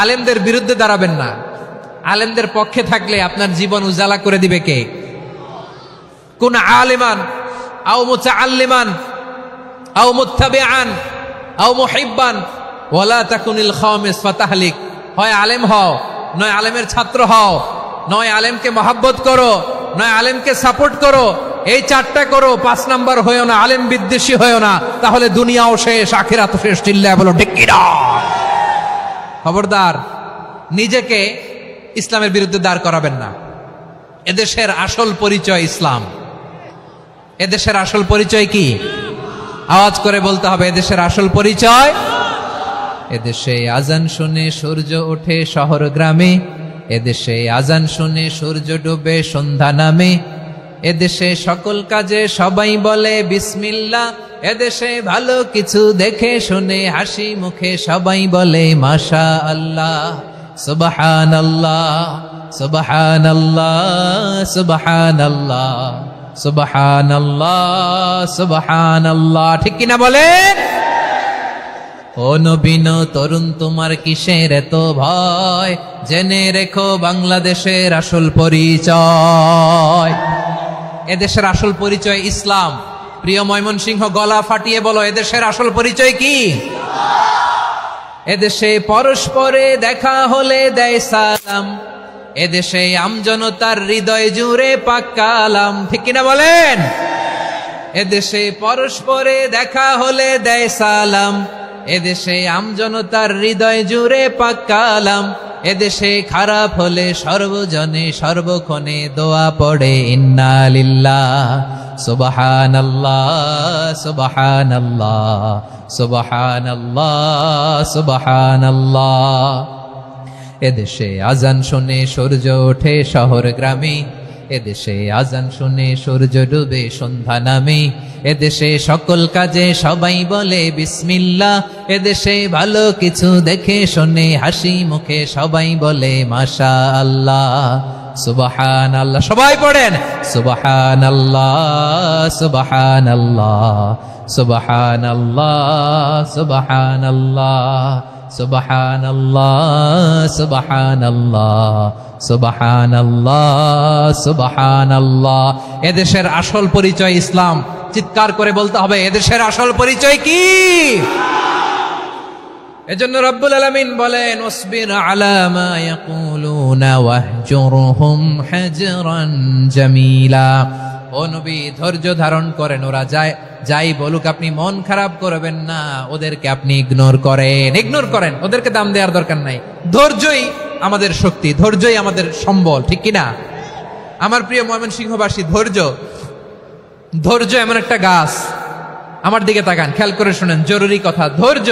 আলেমদের বিরুদ্ধে দাঁড়াবেন না। আলেমদের পক্ষে থাকলে আপনার জীবন উজালা করে দিবে কে? কুন আলিমান আও মুতাআল্লিমান আও মুত্তাবিআন আও মুহিব্বান ওয়ালা তাকুনিল খামিস ফাতাহলিক। হয় আলেম হও, নয় আলেমের ছাত্র হও, নয় আলেমকে মহব্বত করো, নয় আলেমকে সাপোর্ট করো। এই চারটা করো, 5 নাম্বার হয়েও না, আলেম বিদ্বেষী হয়েও না, তাহলে দুনিয়াও শেষ, আখিরাতও শেষ। চিল্লায় বলো ঠিক কিনা? খবরদার, নিজেকে ইসলামের বিরুদ্ধে দাঁড় করাবেন না। এদেশের আসল পরিচয় ইসলাম। এদেশের আসল পরিচয় কি? আওয়াজ করে বলতে হবে, এদেশের আসল পরিচয়। এদেশে আজান শুনে সূর্য ওঠে শহর গ্রামে, এদেশে আজান শুনে সূর্য ডুবে সন্ধ্যা নামে, এদেশে সকল কাজে সবাই বলে বিসমিল্লাহ, এদেশে ভালো কিছু দেখে শুনে হাসি মুখে সবাই বলে মাশা আল্লাহ, সুবহানাল্লাহ, সুবহানাল্লাহ, সুবহানাল্লাহ, সুবহানাল্লাহ, সুবহানাল্লাহ। ঠিক কিনা বলেন? ও নবীন তরুণ তোমার কিসের এত ভয়, জেনে রেখো বাংলাদেশের আসল পরিচয়। এদেশের আসল পরিচয় ইসলাম। প্রিয় ময়মনসিংহ, গলা ফাটিয়ে বলো, এদেশের আসল পরিচয় কি? এদেশে পরস্পরে দেখা হলে দেয় সালাম, এদেশে আমজনতার হৃদয় জুড়ে পাক্কালাম। ঠিক কিনা বলেন? এদেশে পরস্পরে দেখা হলে দেয় সালাম, এদেশে আমজনতার হৃদয় জুড়ে পাক্কালাম। এদেশে খারাপ হলে সর্বজনে সর্বক্ষণে দোয়া পড়ে ইন্না লিল্লাহ সুবহানাল্লাহ সুবহানাল্লাহ সুবহানাল্লাহ সুবহানাল্লাহ। এদেশে আজান শুনে সূর্য ওঠে শহর গ্রামে, এদেশে আজান শুনে সূর্য ডুবে সন্ধ্যা নামে। এদেশে সকল কাজে সবাই বলে বিসমিল্লাহ, এদেশে ভালো কিছু দেখে শুনে হাসি মুখে সবাই বলে মাশাআল্লাহ সুবহানাল্লাহ। সবাই পড়েন সুবহানাল্লাহ সুবহানাল্লাহ সুবহানাল্লাহ সুবহানাল্লাহ সুবহানাল্লাহ সুবহানাল্লাহ সুবহানাল্লাহ সুবহানাল্লাহ। এদেশের আসল পরিচয় ইসলাম। চিৎকার করে বলতে হবে, এদেশের আসল পরিচয় কি? এজন্য রব্বুল আলামিন বলেন ওয়াসবির আলা মা ইয়াকুলুনা ওয়াহজুরহুম হাজরান জামিলা। ও নবী, ধৈর্য ধারণ করেন, ওরা যাই বলুক আপনি মন খারাপ করবেন না, ওদেরকে আপনি ইগনোর করেন, ওদেরকে দাম দেওয়ার দরকার নাই। ধৈর্যই আমাদের শক্তি, ধৈর্যই আমাদের সম্বল। ঠিক কিনা? আমার প্রিয় ময়মনসিংহবাসী, ধৈর্য এমন একটা গাছ। আমার দিকে তাকান, খেয়াল করে শুনেন, জরুরি কথা। ধৈর্য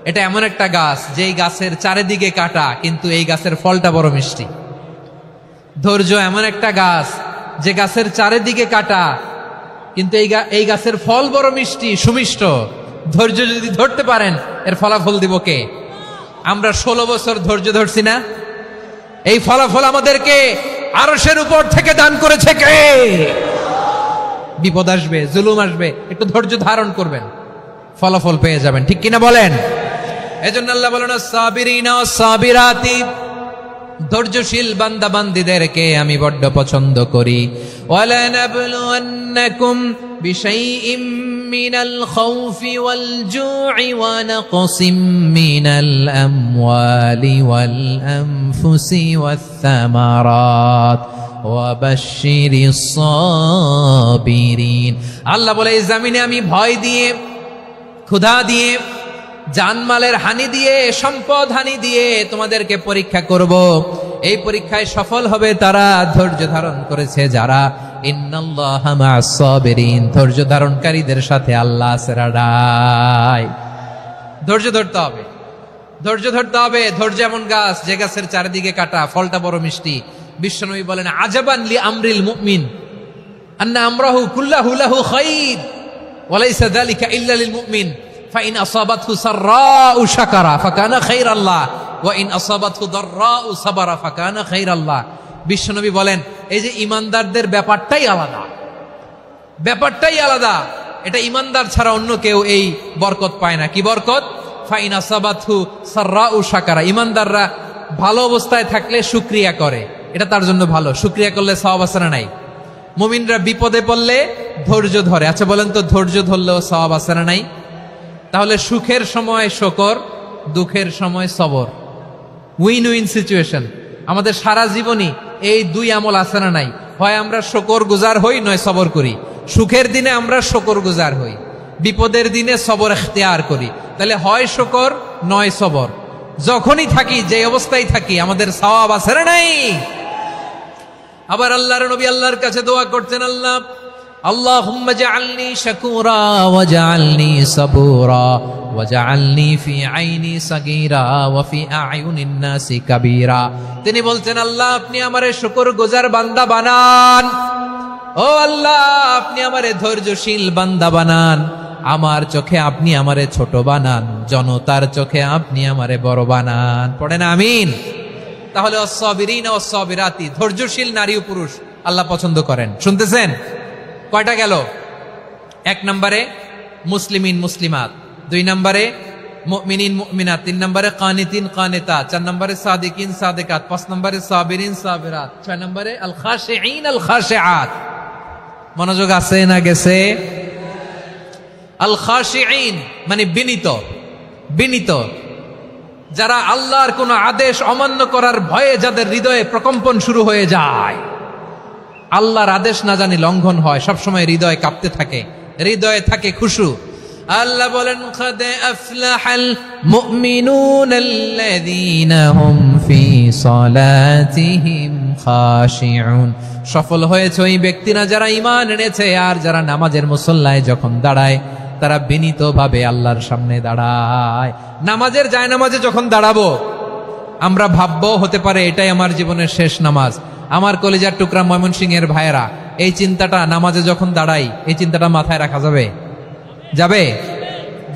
এটা এমন একটা গাছ যেই গাছের চারিদিকে কাটা, কিন্তু এই গাছের ফলটা বড় মিষ্টি। ধৈর্য এমন একটা গাছ যে গাছের চারিদিকে কাটা, কিন্তু এই গাছের ফল বড় মিষ্টি, সুমিষ্ট। ধৈর্য যদি ধরতে পারেন, এর ফলাফল দিব কে? আমরা 16 বছর ধৈর্য ধরছি না? এই ফলাফল আমাদেরকে আরশের উপর থেকে দান করেছে কে? বিপদ আসবে, জুলুম আসবে, একটু ধৈর্য ধারণ করবেন, ফলাফল পেয়ে যাবেন। ঠিক কিনা বলেন? এজন্য আল্লাহ বলেন সাবিরিনা সাবিরাতি, ধৈর্যশীল বান্দা বান্দীদেরকে আমি বড্ড পছন্দ করি। ওয়ালা নাবলুয়ান্নাকুম বিশাইইম মিনাল খাউফি ওয়াল জু'i ওয়া নাকসিম মিনাল আমওয়ালি ওয়াল আনফুসি ওয়াস সামারাত ওয়া বাশশিরিস সাবিরিন। আল্লাহ বলে, এই জমিনে আমি ভয় দিয়ে, ক্ষুধা দিয়ে, জানমালের হানি দিয়ে, সম্পদ হানি দিয়ে তোমাদেরকে পরীক্ষা করব। এই পরীক্ষায় সফল হবে তারা ধৈর্য ধারণ করেছে যারা। ইন্নাল্লাহা মা'আস সাবিরিন, ধৈর্য ধারণকারীদের সাথে আল্লাহ আছে। ধৈর্য ধরতে হবে, ধৈর্য ধরতে হবে। ধৈর্য এমন গাছ যে গাছের চারিদিকে কাটা, ফলটা বড় মিষ্টি। বিশ্বনবী বলেন আজাবান লি আমরিল মুমিন আন্না আমরাহু কুল্লাহু লাহু খাইর ওয়া লাইসা যালিকা ইল্লা লিল মুমিন ফাইন আসাবাতহু সাররাউ শাকারা ফাকানা খাইরাল্লাহ ওয়া ইন আসাবাতহু দাররাউ সাবারা ফাকানা খাইরাল্লাহ। বিশ্বনবী বলেন, এই যে ইমানদারদের ব্যাপারটাই আলাদা, ব্যাপারটাই আলাদা। এটা ইমানদার ছাড়া অন্য কেউ এই বরকত পায় না। কি বরকত? ফাইন আসাবাতহু সাররাউ শাকারা। ইমানদাররা ভালো অবস্থায় থাকলে শুকরিয়া করে, এটা তার জন্য ভালো। শুকরিয়া করলে সওয়াব আছে না নাই? মুমিনরা বিপদে পড়লে ধৈর্য ধরে। আচ্ছা বলেন তো, ধৈর্য ধরলেও সওয়াব আছে না নাই? তাহলে সুখের সময় শুকর, দুঃখের সময় সবর, উইন উইন সিচুয়েশন। আমাদের সারা জীবনই এই দুই আমল আছে না নাই? হয় আমরা শুকর গুজার হই, নয় সবর করি। সুখের দিনে আমরা শুকর গুজার হই, বিপদের দিনে সবর ইখতিয়ার করি। তাহলে হয় শুকর নয় সবর। যখনই থাকি, যে অবস্থায় থাকি, আমাদের সওয়াব আছে না নাই? আবার আল্লাহর নবী আল্লাহর কাছে দোয়া করতেন, আল্লাহুম্মা জাআলনি শাকুরা ওয়া জাআলনি সাবুরা ওয়া জাআলনি ফি আইনি সাগীরা ওয়া ফি আ'য়ুনিন নাসি কাবীরা। তিনি বলতেন, আল্লাহ আপনি আমারে শুকরগুজার বান্দা বানান। ও আল্লাহ, আপনি আমারে ধৈর্যশীল বান্দা বানান। আমার চোখে আপনি আমারে ছোট বানান, জনতার চোখে আপনি আমারে বড় বানান। পড়েন আমিন। তাহলে আস-সাবিরিনা ওয়াস-সাবিরাতি, ধৈর্যশীল নারী ও পুরুষ আল্লাহ পছন্দ করেন। শুনতেছেন? কয়টা গেল? 1 নম্বরে মুসলিমিন মুসলিমাত, 2 নম্বরে মুমিনিন মুমিনাত, 3 নম্বরে কানিতিন কানিতাত, 4 নম্বরে সাদিকিন সাদিকাত, 5 নম্বরে সাবিরিন সাবিরাত, 6 নম্বরে আল খাশিঈন আল খাশিআত। মনোযোগ আছে না গেছে? আল খাশিঈন মানে বিনীত, বিনীত, যারা আল্লাহর কোন আদেশ অমান্য করার ভয়ে যাদের হৃদয়ে প্রকম্পন শুরু হয়ে যায়, আল্লাহর আদেশ না জানি লঙ্ঘন হয়, সবসময় হৃদয় কাঁপতে থাকে, হৃদয়ে থাকে খুশু। আল্লাহ বলেন قد أفلح المؤمنون الذين هم في صلاتهم خاشعون। সফল হয়েছে ওই ব্যক্তিরা যারা ঈমান এনেছে আর যারা নামাজের মুসল্লায় যখন দাঁড়ায় তারা বিনীতভাবে আল্লাহর সামনে দাঁড়ায়। নামাজের জায়নামাজে যখন দাঁড়াবো আমরা ভাববো হতে পারে এটাই আমার জীবনের শেষ নামাজ। আমার কলিজার টুকরা ময়মনসিংহের ভাইয়েরা, এই চিন্তাটা নামাজে যখন দাঁড়াই, এই চিন্তাটা মাথায় রাখা যাবে? যাবে?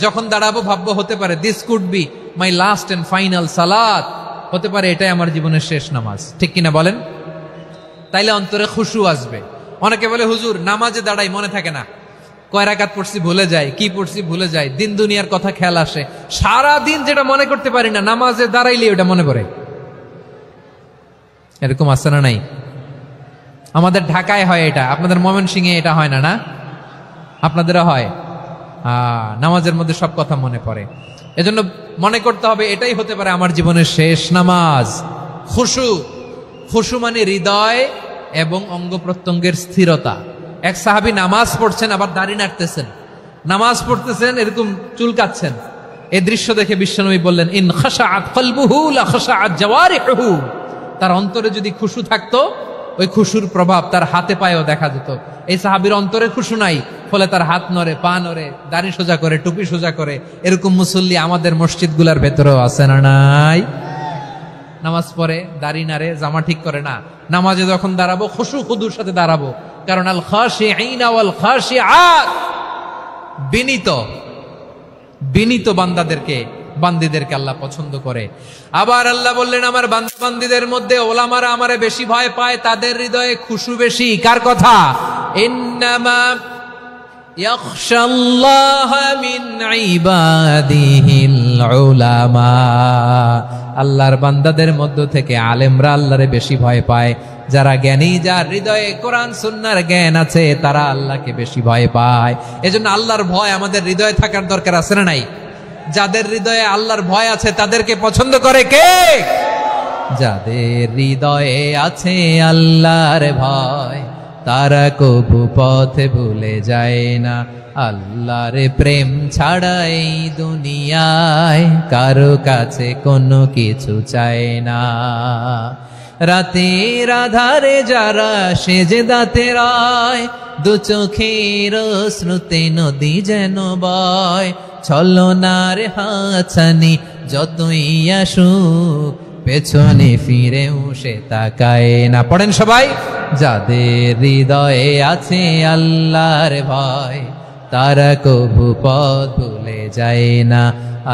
যখন দাঁড়াবো ভাববো হতে পারে this could be my last and final সালাত, হতে পারে এটাই আমার জীবনের শেষ নামাজ। ঠিক কিনা বলেন? তাইলে অন্তরে খুশু আসবে। অনেকে বলে হুজুর নামাজে দাঁড়াই মনে থাকে না, কয় রাকাত পড়ছি ভুলে যায়, কি পড়ছি ভুলে যায়, দিন দুনিয়ার কথা খেয়াল আসে, সারা দিন যেটা মনে করতে পারি না নামাজে দাঁড়াইলে ওটা মনে পড়ে। এরকম আছে না নাই? আমাদের ঢাকায় হয় এটা, আপনাদের ময়মনসিংহে এটা হয় না? না আপনাদেরও হয়? নামাজের মধ্যে সব কথা মনে পড়ে। এজন্য মনে করতে হবে এটাই হতে পারে আমার জীবনের শেষ নামাজ। খুশু, খুশু মানে হৃদয় এবং অঙ্গ প্রত্যঙ্গের স্থিরতা। এক সাহাবী নামাজ পড়ছেন আবার দাড়ি নাড়তেছেন, নামাজ পড়তেছেন এরকম চুলকাচ্ছেন। এই দৃশ্য দেখে বিশ্বনবী বললেন ইন খাশাআত কলবুহু লা খাশাআত জাওয়ারিহু। তার অন্তরে যদি খুশু থাকতো ওই খুশুর প্রভাব তার হাতে পায়েও দেখা যেত। এই সাহাবীর অন্তরে খুশু নাই, ফলে তার হাত নড়ে, পা নড়ে, দাড়ি সোজা করে, টুপি সোজা করে। এরকম মুসল্লি আমাদের মসজিদগুলোর ভেতরেও আছে না নাই? নামাজ পড়ে, দাড়ি নাড়ে, জামা ঠিক করে না। নামাজে যখন দাঁড়াবো খুশু খুদুর সাথে দাঁড়াবো, কারণ আল খাশিঈনা ওয়াল খাশিআত, বিনীত, বিনীত বান্দিদেরকে আল্লাহ পছন্দ করে। আবার আল্লাহ বললেন আমার বান্দিদের মধ্যে ওলামারা আমারে বেশি ভয় পায়, তাদের হৃদয়ে খুশু বেশি। কার কথা? ইন্নামা ইয়াখশাল্লাহা মিন ইবাদিহিল উলামা। আল্লাহর বান্দাদের মধ্য থেকে আলেমরা আল্লাহরে বেশি ভয় পায়। যারা জ্ঞানী, যার হৃদয়ে কোরআন সুন্নাহর জ্ঞান আছে, তারা আল্লাহকে বেশি ভয় পায়। এজন্য আল্লাহর ভয় আমাদের হৃদয়ে থাকার দরকার আছে না নাই? যাদের হৃদয়ে আল্লাহর ভয় আছে তাদেরকে পছন্দ করে কে? যাদের হৃদয়ে আছে আল্লাহর ভয়, তারা কবু পথে ভুলে যায় না। আল্লাহর প্রেম ছাড়া এই দুনিয়ায় কারো কাছে কোনো কিছু চায় না। রাতের আধারে যারা সেজদাতে রয়, দু চোখের শ্রুতে নদী যেন বয়। ছলনার হাতছানি যতই আসুক, পেছনে ফিরেও সে তাকায় না। পড়েন সবাই। যাদের হৃদয়ে আছে আল্লাহর ভয়, তারা কবু পথ ভুলে যায় না।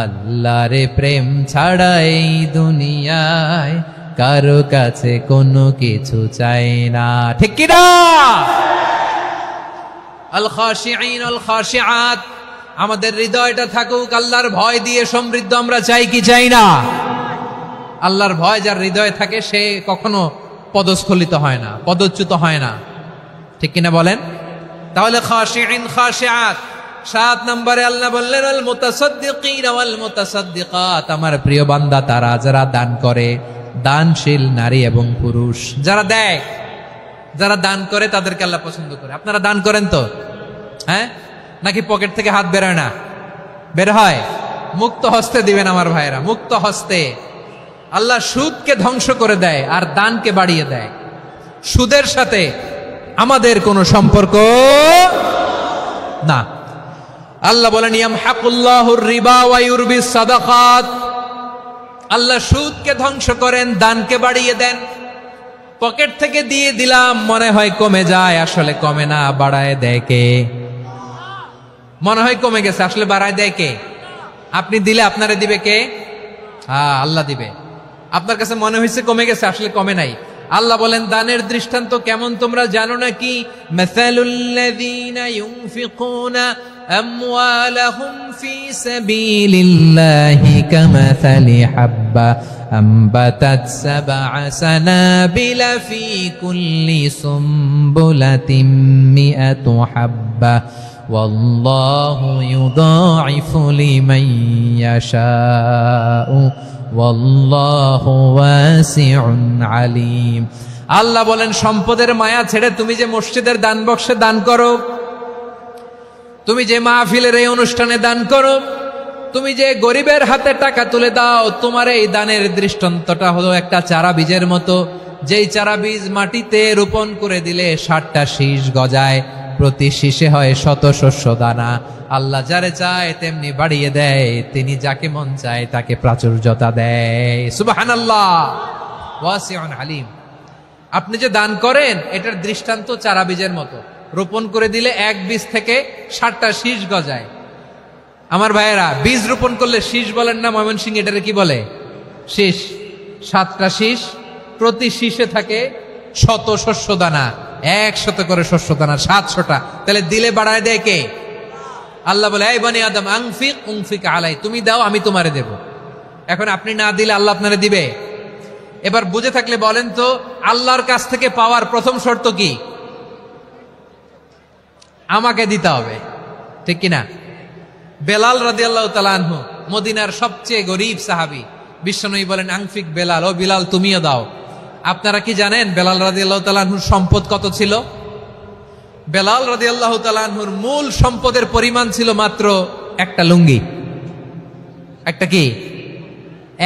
আল্লাহর প্রেম ছাড়া এই দুনিয়ায় কারো কাছে কোনো কিছু চাই না। ঠিক কি না? আল খাশিঈন আল খাশিআত, আমাদের হৃদয়টা থাকুক আল্লাহর ভয় দিয়ে সমৃদ্ধ। আমরা চাই কি চাই না? আল্লাহর ভয় যার হৃদয়ে থাকে সে কখনো পদস্খলিত হয় না, পদচ্যুত হয় না। ঠিক কিনা বলেন? তাহলে খাশিঈন খাশিআত। 7 নম্বরে আল্লাহ বললেন আল মুতাসাদ্দিকিন ওয়াল মুতাসাদ্দিকাত, আমার প্রিয় বান্দা তারা যারা দান করে, দানশীল নারী এবং পুরুষ যারা দেয়, যারা দান করে তাদেরকে আল্লাহ পছন্দ করে। আপনারা দান করেন তো? হ্যাঁ, নাকি পকেট থেকে হাত বেরোয় না? বের হয়। মুক্ত হস্তে দিবেন আমার ভাইয়েরা, মুক্ত হস্তে। আল্লাহ সুদকে ধ্বংস করে দেয় আর দানকে বাড়িয়ে দেয়। সুদের সাথে আমাদের কোনো সম্পর্ক না। আল্লাহ বলেন ইয়ামহাকুল্লাহুর রিবা ওয়া ইউরবিস সাদাকাত। আল্লাহ সুদকে ধ্বংস করেন, দানকে বাড়িয়ে দেন। পকেট থেকে দিয়ে দিলাম মনে হয় কমে যায়, আসলে কমে না, বাড়ায় দেয় কে? মনে হয় কমে গেছে, আসলে বাড়ায় দেয় কে? আপনি দিলে আপনারে দিবে কে? আল্লাহ দিবে। আপনার কাছে মনে হয়েছে কমে গেছে, আসলে কমে নাই। আল্লাহ বলেন দানের দৃষ্টান্ত কেমন তোমরা জানো নাকি? মাসালুল্লাযীনা ইউনফিকুনা আমওয়ালাহুম ফি সাবিলিল্লাহি কামাসালি হাব্বা আম্বাতাত সাবআ সানাবিলা ফি কুল্লি সুমবুলাতিন মিআতু হাব্বা ওয়াল্লাহু ইউদাঈফু লিমান ইয়াশাউ ওয়াল্লাহু ওয়াসিউন আলীম। আল্লাহ বলেন সম্পদের মায়া ছেড়ে তুমি যে মসজিদের দান বক্সে দান করো, তুমি যে মাহফিলের এই অনুষ্ঠানে দান করো, তুমি যে গরিবের হাতে টাকা তুলে দাও, তোমার এই দানের দৃষ্টান্তটা হলো একটা চারা বীজের মতো, যেই চারা বীজ মাটিতে রোপণ করে দিলে 60টা শীষ গজায়, প্রতি শীষে হয় শত শস্য দানা। আল্লাহ যারে চায় তেমনি বাড়িয়ে দেয়, তিনি যাকে মন চায় তাকে প্রাচুর্যতা দেয়। সুবহানাল্লাহ, ওয়াসিউন আলীম। আপনি যে দান করেন এটার দৃষ্টান্ত চারা বীজের মতো, রোপণ করে দিলে এক বীজ থেকে 60টা শীষ গজায়। আমার ভাইয়েরা, বীজ রোপণ করলে শীষ বলেন না ময়মনসিংহ, এটারে কি বলে? শীষ। 7টা শীষ, প্রতি শীষে থাকে শত শস্য দানা, 100 করে শস্য দানা, 700টা। তাহলে দিলে বাড়ায় দেয় কে? আল্লাহ বলে এই বনি আদম আনফিক উনফিক আলাই, তুমি দাও আমি তোমারে দেব। এখন আপনি না দিলে আল্লাহ আপনারে দিবে? এবার বুঝে থাকলে বলেন তো, আল্লাহর কাছ থেকে পাওয়ার প্রথম শর্ত কি? আমাকে দিতে হবে, ঠিক কিনা? বেলাল রাদিয়াল্লাহু তাআলা আনহু, মদিনার সবচেয়ে গরীব সাহাবী, বিশ্বনবী বলেন আনফিক বেলাল, ও বিলাল তুমিও দাও। আপনারা কি জানেন বেলাল রাদিয়াল্লাহু তাআলা আনহুর সম্পদ কত ছিল? বেলাল রাদিয়াল্লাহু তাআলা আনহুর মূল সম্পদের পরিমাণ ছিল মাত্র একটা লুঙ্গি। একটা কি?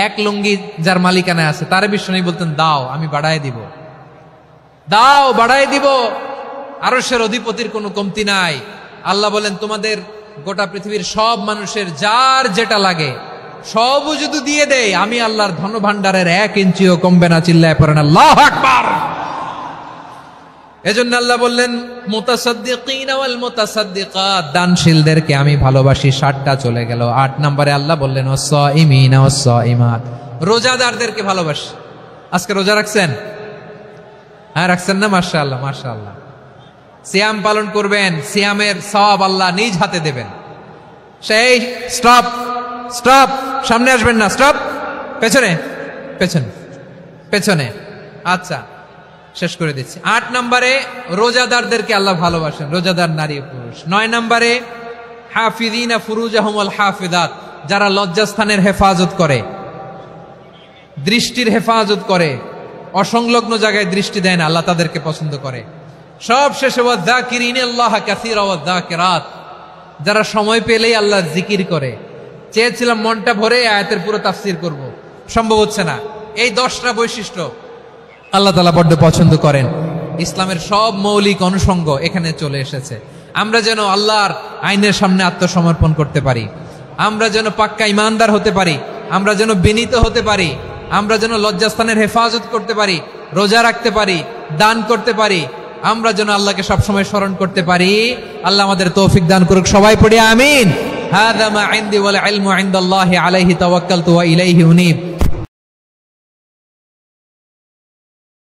এক লুঙ্গি যার মালিকানা আছে, তারে বিশ্বনবী বলতেন দাও আমি বাড়ায় দিব, দাও বাড়ায় দিব। আরশের অধিপতির কোনো কমতি নাই। আল্লাহ বলেন তোমাদের গোটা পৃথিবীর সব মানুষের যার যেটা লাগে সবও যদি দিয়ে দেয়, আমি আল্লাহর ধন ভান্ডারের 1 ইঞ্চিও কমবে না। চিল্লায় পড়েন আল্লাহু আকবার। এজন্য আল্লাহ বললেন মুতাসাদ্দিকিনা ওয়াল মুতাসাদ্দিকাত, দানশীলদেরকে আমি ভালোবাসি। 60টা চলে গেল। 8 নম্বরে আল্লাহ বললেন ওয়াসসাইমিনা ওয়াসসাইমাত, রোজাদারদেরকে ভালোবাসি। আজকে রোজা রাখছেন? হ্যাঁ রাখছেন না? মাশাআল্লাহ মাশাআল্লাহ। সিয়াম পালন করবেন, সিয়ামের সওয়াব আল্লাহ নিজ হাতে দেবেন। সেই স্টপ স্টপ, সামনে আসবেন না, স্টপ, পেছনে পেছনে পেছনে। আচ্ছা শেষ করে দিচ্ছি। 8 নম্বরে রোজাদারদেরকে আল্লাহ ভালোবাসেন, রোজাদার নারী ও পুরুষ। 9 নম্বরে হাফিযিনা ফুরুজাহুম ওয়াল হাফিযাত, যারা লজ্জাস্থানের হেফাজত করে, দৃষ্টির হেফাজত করে, অসংলগ্ন জায়গায় দৃষ্টি দেয় না, আল্লাহ তাদেরকে পছন্দ করে। সব শেষে ওয়াযাকিরিনাল্লাহ কাসীরা ওয়াযাকিরাত, যারা সময় পেলেই আল্লাহর জিকির করে। চেয়েছিলাম মনটা ভরে আয়াতের পুরো তাফসীর করব, সম্ভব হচ্ছে না। এই 10টা বৈশিষ্ট্য আল্লাহ তাআলা বড্ড পছন্দ করেন। ইসলামের সব মৌলিক অনুষঙ্গ এখানে চলে এসেছে। আমরা যেন আল্লাহর আইনের সামনে আত্মসমর্পণ করতে পারি, আমরা যেন পাক্কা ইমানদার হতে পারি, আমরা যেন বিনীত হতে পারি, আমরা যেন লজ্জাস্থানের হেফাজত করতে পারি, রোজা রাখতে পারি, দান করতে পারি, আমরা যেন আল্লাহকে সবসময় স্মরণ করতে পারি। আল্লাহ আমাদের তৌফিক দান করুক। সবাই পড়ি আমিন। হাযা মা ইনদি ওয়াল ইলমু ইনদাল্লাহি আলাইহি তাওয়াক্কালতু ওয়া ইলাইহি উনীব।